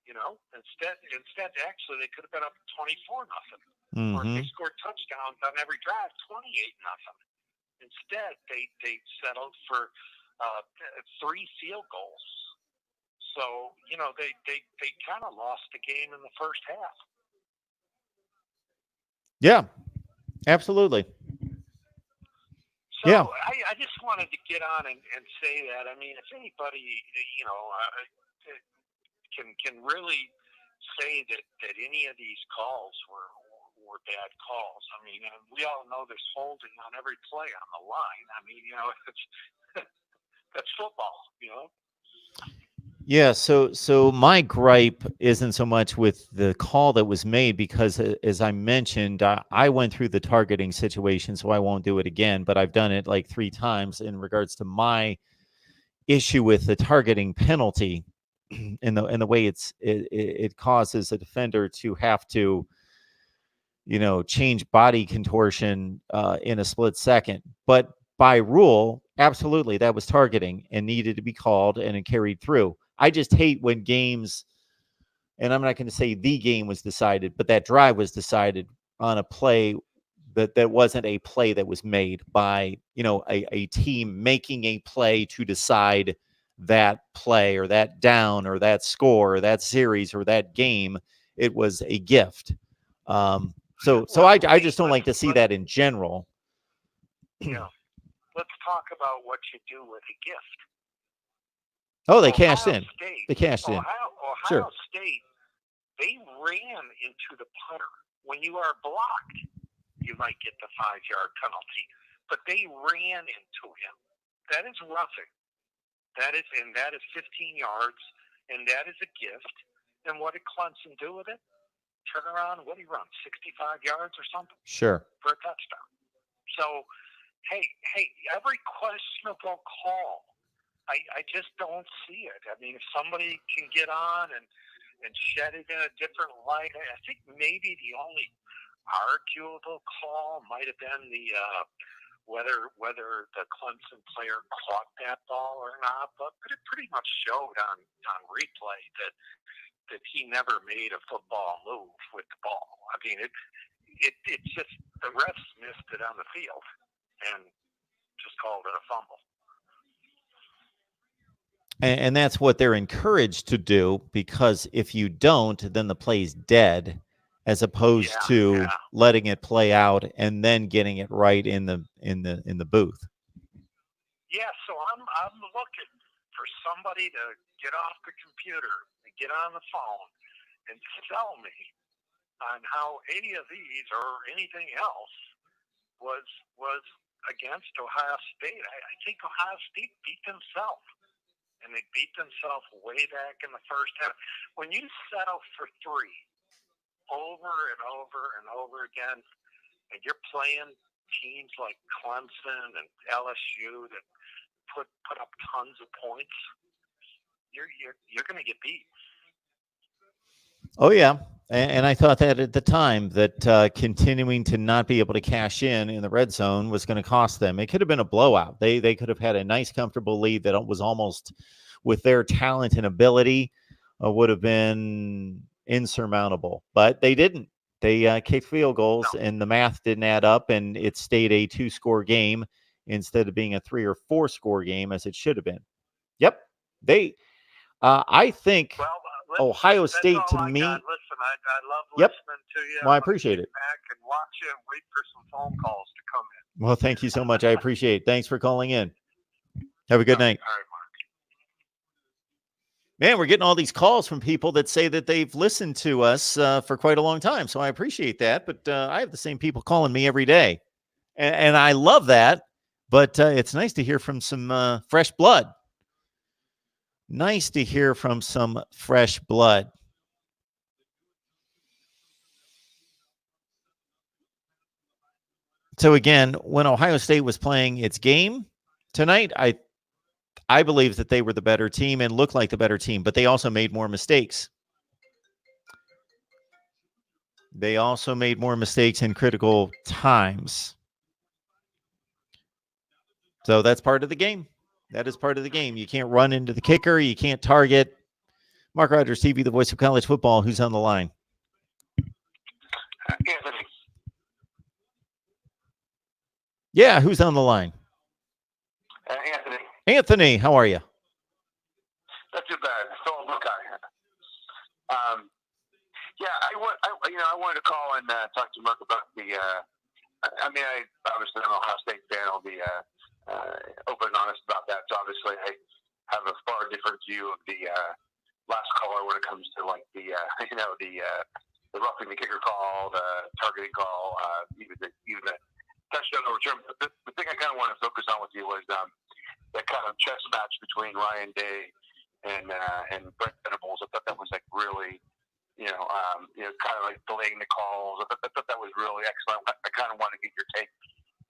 Instead, actually, they could have been up 24-0. Or they scored touchdowns on every drive, 28-0. Instead, they settled for 3 field goals. So they kind of lost the game in the first half. Yeah, absolutely. So yeah, I just wanted to get on and say that. I mean, if anybody can really say that any of these calls were bad calls. I mean, we all know there's holding on every play on the line. I mean, that's football. Yeah, so my gripe isn't so much with the call that was made because, as I mentioned, I went through the targeting situation, so I won't do it again. But I've done it like 3 times in regards to my issue with the targeting penalty, and the way it causes a defender to have to change body contortion in a split second. But by rule, absolutely, that was targeting and needed to be called and it carried through. I just hate when games, and I'm not going to say the game was decided, but that drive was decided on a play that wasn't a play that was made by a team making a play to decide that play or that down or that score or that series or that game. It was a gift. So I just don't like to see that in general. Yeah. Let's talk about what you do with a gift. Oh, they cashed in. State, They cashed in. Ohio Sure. State, they ran into the putter. When you are blocked, you might get the 5-yard penalty, but they ran into him. That is roughing. That is 15 yards, and that is a gift. And what did Clemson do with it? Turn around, what did he run? 65 yards or something? Sure. For a touchdown. So, hey, every questionable call, I just don't see it. I mean, if somebody can get on and shed it in a different light, I think maybe the only arguable call might have been the whether the Clemson player caught that ball or not, but it pretty much showed on replay that he never made a football move with the ball. I mean, it's just the refs missed it on the field and just called it a fumble. And that's what they're encouraged to do, because if you don't, then the play's dead, as opposed to letting it play out and then getting it right in the booth. Yeah, so I'm looking for somebody to get off the computer and get on the phone and tell me on how any of these or anything else was against Ohio State. I think Ohio State beat themselves. And they beat themselves way back in the first half. When you settle for 3 over and over and over again, and you're playing teams like Clemson and LSU that put up tons of points, you're going to get beat. Oh yeah, and I thought that at the time that continuing to not be able to cash in the red zone was going to cost them. It could have been a blowout. They could have had a nice, comfortable lead that was almost, with their talent and ability, would have been insurmountable. But they didn't. They kicked field goals, and the math didn't add up, and it stayed a 2-score game instead of being a 3 or 4-score game as it should have been. Yep, I think. Well, Ohio State to me. Listen, I love listening to you. Well, I appreciate it. Back and watch you and wait for some phone calls to come in. Well, thank you so much. I appreciate it. Thanks for calling in. Have a good night. All right, Mark. Man, we're getting all these calls from people that say that they've listened to us for quite a long time. So I appreciate that. But I have the same people calling me every day. And I love that. But it's nice to hear from some fresh blood. Nice to hear from some fresh blood. So again, when Ohio State was playing its game tonight, I believe that they were the better team and looked like the better team, but they also made more mistakes. They also made more mistakes in critical times. So that's part of the game. That is part of the game. You can't run into the kicker. You can't target. MarkRogersTV, the voice of college football. Who's on the line? Anthony. Yeah, who's on the line? Anthony. Anthony, how are you? Not too bad. Still a Buckeye. I wanted to call and talk to Mark about the. I obviously I'm an Ohio State fan. I'll be open and honest about that. So obviously, I have a far different view of the last caller when it comes to like the roughing the kicker call, the targeting call, even the touchdown overturn. But the thing I kind of want to focus on with you was that kind of chess match between Ryan Day and Brent Venables. I thought that was like really, kind of like delaying the calls. I thought that was really excellent. I kind of want to get your take.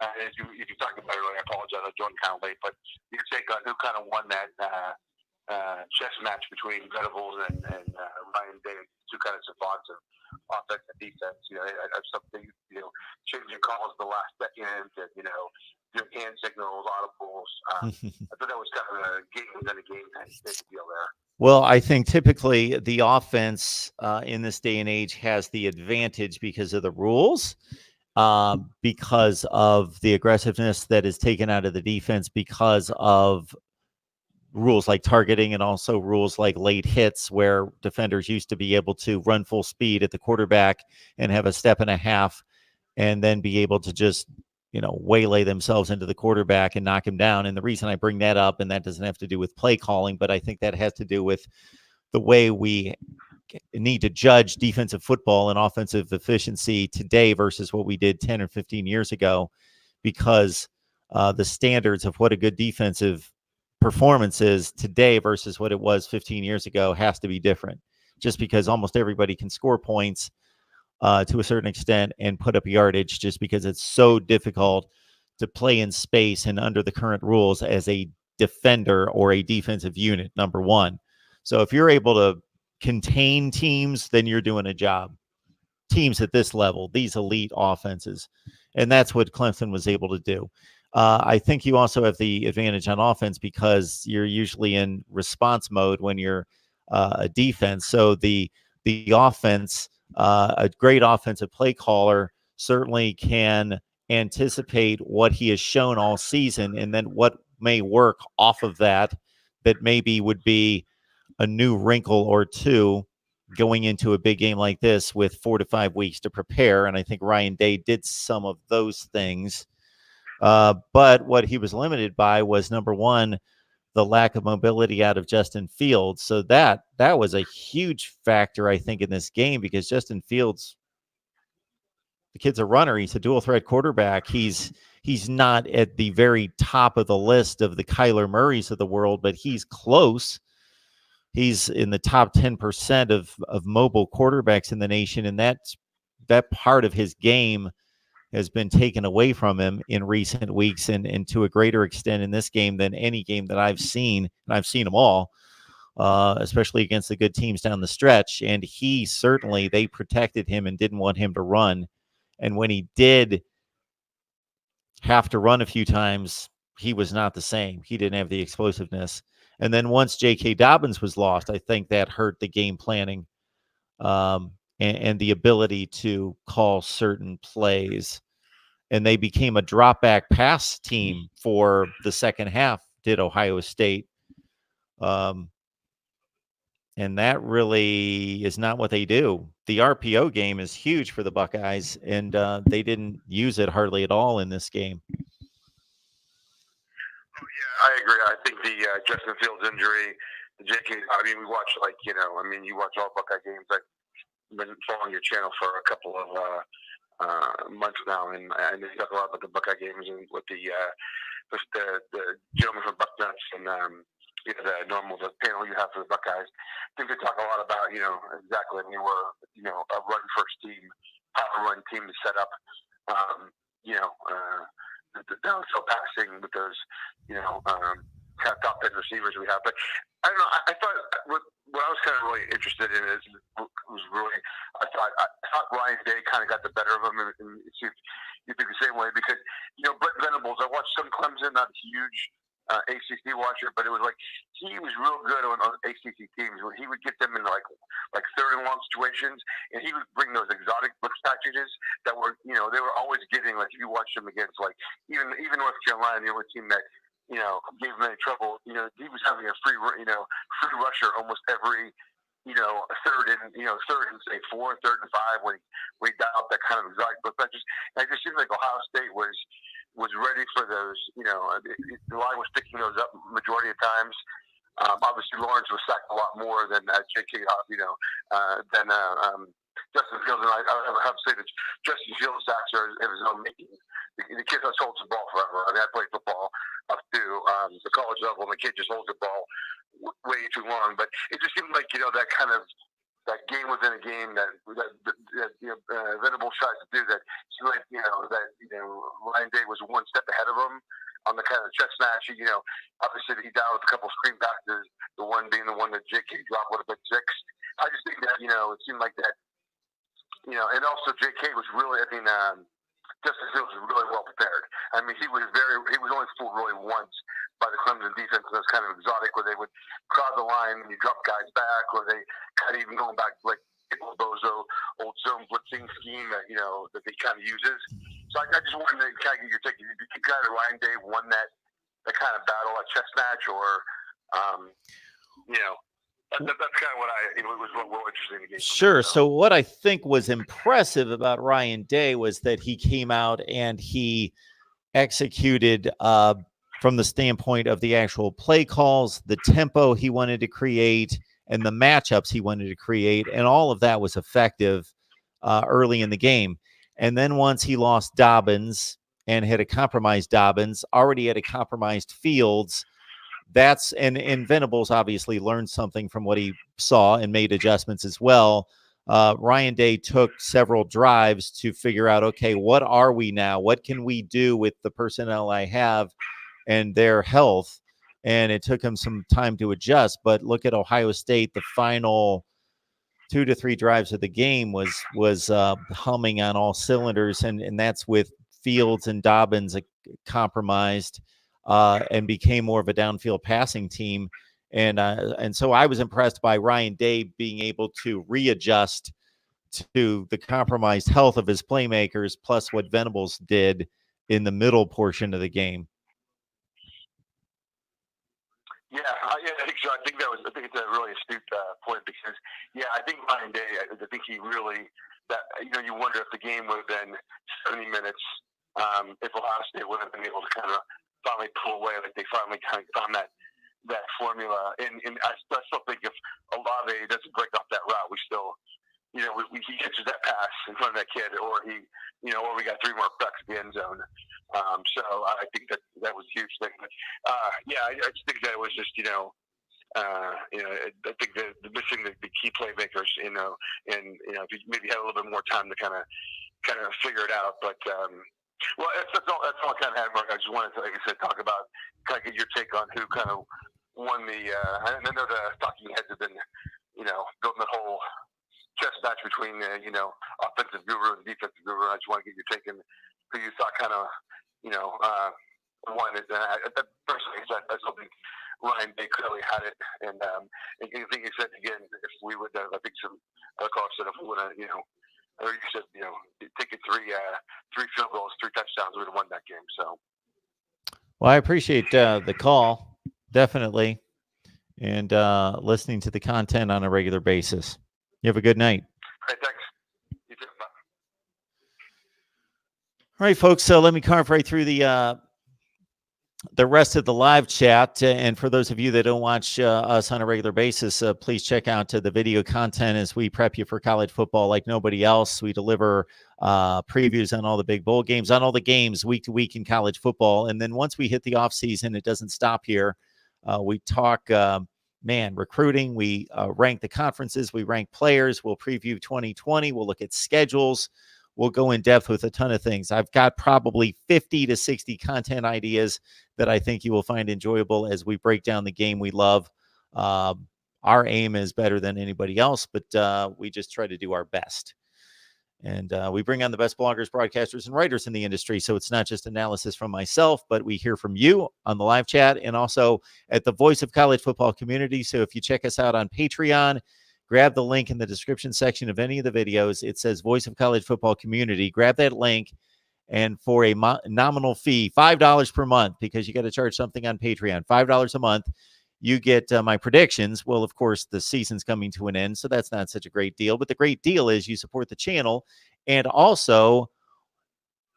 As you talked about earlier, I apologize, I joined kind of late, but your take on who kind of won that chess match between Venables and Ryan Day, two kind of savants of offense and defense. Something, changing calls at the last second, and, your hand signals, audibles. I thought that was kind of a game within a game kind of deal there. Well, I think typically the offense in this day and age has the advantage because of the rules, because of the aggressiveness that is taken out of the defense, because of rules like targeting, and also rules like late hits, where defenders used to be able to run full speed at the quarterback and have a step and a half and then be able to just waylay themselves into the quarterback and knock him down. And the reason I bring that up, and that doesn't have to do with play calling, but I think that has to do with the way we need to judge defensive football and offensive efficiency today versus what we did 10 or 15 years ago, because the standards of what a good defensive performance is today versus what it was 15 years ago has to be different, just because almost everybody can score points to a certain extent and put up yardage, just because it's so difficult to play in space and under the current rules as a defender or a defensive unit, number one. So if you're able to contain teams, then you're doing a job. Teams at this level, these elite offenses. And that's what Clemson was able to do. I think you also have the advantage on offense because you're usually in response mode when you're a defense. So the offense, a great offensive play caller certainly can anticipate what he has shown all season, and then what may work off of that maybe would be a new wrinkle or two going into a big game like this with 4 to 5 weeks to prepare. And I think Ryan Day did some of those things. But what he was limited by was, number one, the lack of mobility out of Justin Fields. So that was a huge factor, I think, in this game, because Justin Fields, the kid's a runner. He's a dual threat quarterback. He's not at the very top of the list of the Kyler Murrays of the world, but he's close. He's in the top 10% of mobile quarterbacks in the nation, and that part of his game has been taken away from him in recent weeks, and to a greater extent in this game than any game that I've seen, and I've seen them all, especially against the good teams down the stretch. And they protected him and didn't want him to run. And when he did have to run a few times, he was not the same. He didn't have the explosiveness. And then once J.K. Dobbins was lost, I think that hurt the game planning and the ability to call certain plays. And they became a drop back pass team for the second half, did Ohio State. And that really is not what they do. The RPO game is huge for the Buckeyes, and they didn't use it hardly at all in this game. Oh, yeah, I agree. I think the Justin Fields injury, the J.K. We watch you watch all Buckeye games. I've been following your channel for a couple of months now, and you talk a lot about the Buckeye games and with the gentleman from Bucknuts and the panel you have for the Buckeyes. I think they talk a lot about exactly when you were a run first team, power run team to set up the downfield passing with those kind of top 10 receivers we have. But I don't know. I thought what I was kind of really interested in I thought Ryan Day kind of got the better of him, and see if you think the same way, because Brent Venables, I watched some Clemson, not a huge ACC watcher, but it was like he was real good on ACC teams when he would get them in like third and long situations, and he would bring those exotic blitz packages that were they were always getting, like, if you watched them against like even North Carolina, the only team that gave him any trouble, he was having a free rusher almost every third and say 4, third and 5 when he dialed up that kind of exotic blitz packages. And it just seemed like Ohio State was ready for those. The line was picking those up majority of times. Obviously, Lawrence was sacked a lot more than J.K. Than Justin Fields. And I have to say that Justin Fields' sacks are of his own making. The kid just holds the ball forever. I played football up to the college level, and the kid just holds the ball way too long. But it just seemed like, that kind of that game within a game that Venables tries to do. That seemed like Ryan Day was one step ahead of him on the kind of chess match. Obviously he down with a couple of screen passes. The one being the one that J.K. dropped would have been six. I just think that it seemed like that. And also J.K. was really. Justin Fields was really well prepared. I mean, he was only fooled really once by the Clemson defense. That was kind of exotic, where they would crowd the line and you drop guys back, or they kind of even going back to like Bozo old zone blitzing scheme that that they kind of uses. So I just wanted to kind of get your take. Do you think kind of Ryan Day won that kind of battle, a chess match, or That's kind of what was real interesting in the game. Sure. So what I think was impressive about Ryan Day was that he came out and he executed from the standpoint of the actual play calls, the tempo he wanted to create, and the matchups he wanted to create, and all of that was effective early in the game. And then once he lost Dobbins and had a compromised Dobbins, already had a compromised Fields, and Venables obviously learned something from what he saw and made adjustments as well. Ryan Day took several drives to figure out, okay, what are we now? What can we do with the personnel I have and their health? And it took him some time to adjust. But look at Ohio State. The final 2 to 3 drives of the game was humming on all cylinders, and that's with Fields and Dobbins compromised. And became more of a downfield passing team. And so I was impressed by Ryan Day being able to readjust to the compromised health of his playmakers, plus what Venables did in the middle portion of the game. Yeah, I think so. I think it's a really astute point, because, I think Ryan Day, I think he really, you wonder if the game would have been 70 minutes, if Ohio State would have been able to kind of finally pull away, like they finally kind of found that formula. And I still think if Olave doesn't break off that route, we still, he catches that pass in front of that kid, or or we got 3 more cracks at the end zone. So I think that was a huge thing. But I just think that it was just, I think the missing the key playmakers, and if you maybe had a little bit more time to kind of figure it out, but. Well, that's all I kind of had, Mark. I just wanted to, like I said, talk about, kind of get your take on who kind of won the. I know the talking heads have been, building the whole chess match between, offensive guru and defensive guru. I just want to get your take on who you thought kind of, won it. Personally, I still think Ryan Day clearly had it, and I think he said again, if we would, I think some other callers said if we would have, or you said, taking 3 field goals, 3 touchdowns, we would have won that game. So, well, I appreciate the call, definitely, and listening to the content on a regular basis. You have a good night. Hey, thanks. You too. Bye. All right, folks. So let me carve right through the rest of the live chat. And for those of you that don't watch us on a regular basis, please check out the video content as we prep you for college football like nobody else. We deliver previews on all the big bowl games, on all the games week to week in college football. And then once we hit the off season, it doesn't stop here. We talk, recruiting. We rank the conferences. We rank players. We'll preview 2020. We'll look at schedules. We'll go in depth with a ton of things. I've got probably 50 to 60 content ideas that I think you will find enjoyable as we break down the game we love. Our aim is better than anybody else, but we just try to do our best. And we bring on the best bloggers, broadcasters, and writers in the industry. So it's not just analysis from myself, but we hear from you on the live chat and also at the Voice of College Football community. So if you check us out on Patreon, grab the link in the description section of any of the videos. It says Voice of College Football Community. Grab that link, and for a nominal fee, $5 per month, because you got to charge something on Patreon, $5 a month, you get my predictions. Well, of course, the season's coming to an end, so that's not such a great deal. But the great deal is you support the channel, and also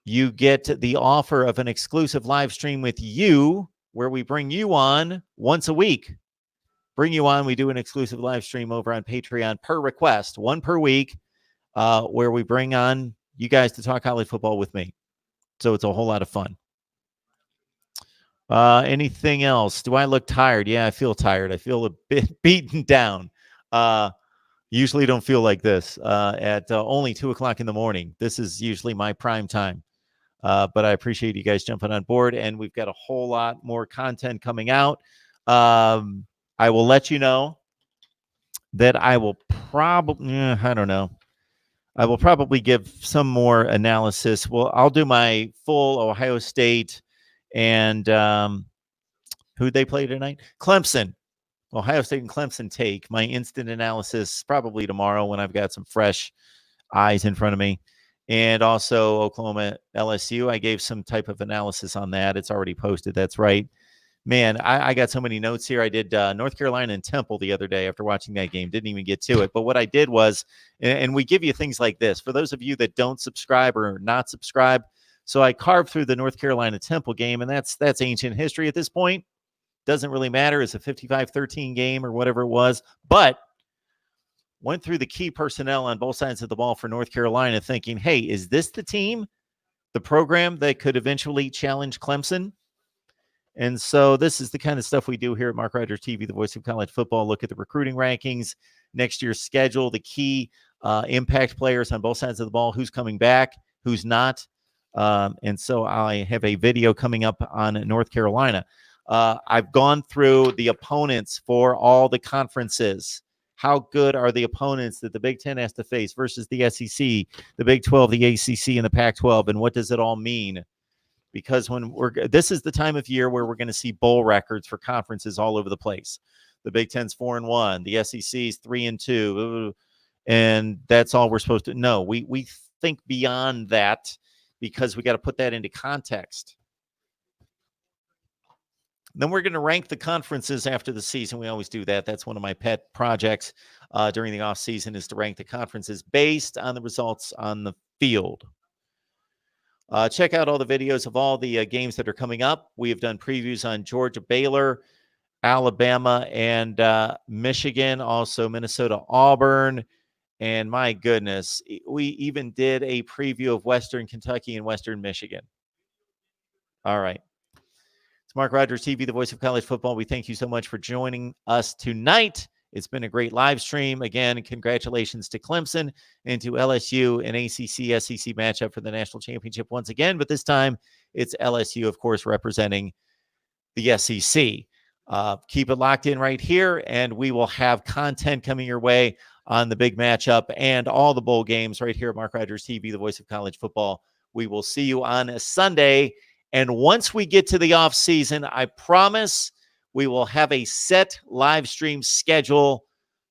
you get the offer of an exclusive live stream with you, where we bring you on once a week. We do an exclusive live stream over on Patreon per request, 1 per week, where we bring on you guys to talk college football with me. So it's a whole lot of fun. Anything else? Do I look tired? Yeah, I feel tired. I feel a bit beaten down. Usually don't feel like this at only 2 o'clock in the morning. This is usually my prime time. But I appreciate you guys jumping on board, and we've got a whole lot more content coming out. I will let you know that I will probably, I don't know. I will probably give some more analysis. Well, I'll do my full Ohio State and who they play tonight? Clemson. Ohio State and Clemson take my instant analysis probably tomorrow when I've got some fresh eyes in front of me. And also Oklahoma LSU. I gave some type of analysis on that. It's already posted. That's right. Man, I got so many notes here. I did North Carolina and Temple the other day after watching that game. Didn't even get to it. But what I did was, and we give you things like this. For those of you that don't subscribe or not subscribe, so I carved through the North Carolina Temple game, and that's ancient history at this point. Doesn't really matter. It's a 55-13 game or whatever it was. But went through the key personnel on both sides of the ball for North Carolina thinking, hey, is this the team, the program that could eventually challenge Clemson? And so this is the kind of stuff we do here at Mark Rogers TV, the voice of college football. Look at the recruiting rankings, next year's schedule, the key impact players on both sides of the ball, who's coming back, who's not. And so I have a video coming up on North Carolina. I've gone through the opponents for all the conferences. How good are the opponents that the Big Ten has to face versus the SEC, the Big 12, the ACC, and the Pac-12, and what does it all mean? Because this is the time of year where we're going to see bowl records for conferences all over the place. The Big Ten's 4-1, the SEC's 3-2, and that's all we're supposed to know. We think beyond that because we got to put that into context. Then we're going to rank the conferences after the season. We always do that. That's one of my pet projects during the off season is to rank the conferences based on the results on the field. Check out all the videos of all the games that are coming up. We have done previews on Georgia, Baylor, Alabama, and Michigan, also Minnesota, Auburn. And my goodness, we even did a preview of Western Kentucky and Western Michigan. All right. It's Mark Rogers TV, the voice of college football. We thank you so much for joining us tonight. It's been a great live stream. Again, congratulations to Clemson and to LSU, an ACC-SEC matchup for the national championship once again. But this time, it's LSU, of course, representing the SEC. Keep it locked in right here, and we will have content coming your way on the big matchup and all the bowl games right here at Mark Rogers TV, the voice of college football. We will see you on a Sunday. And once we get to the off season, I promise we will have a set live stream schedule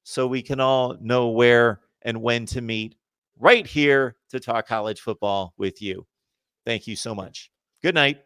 so we can all know where and when to meet right here to talk college football with you. Thank you so much. Good night.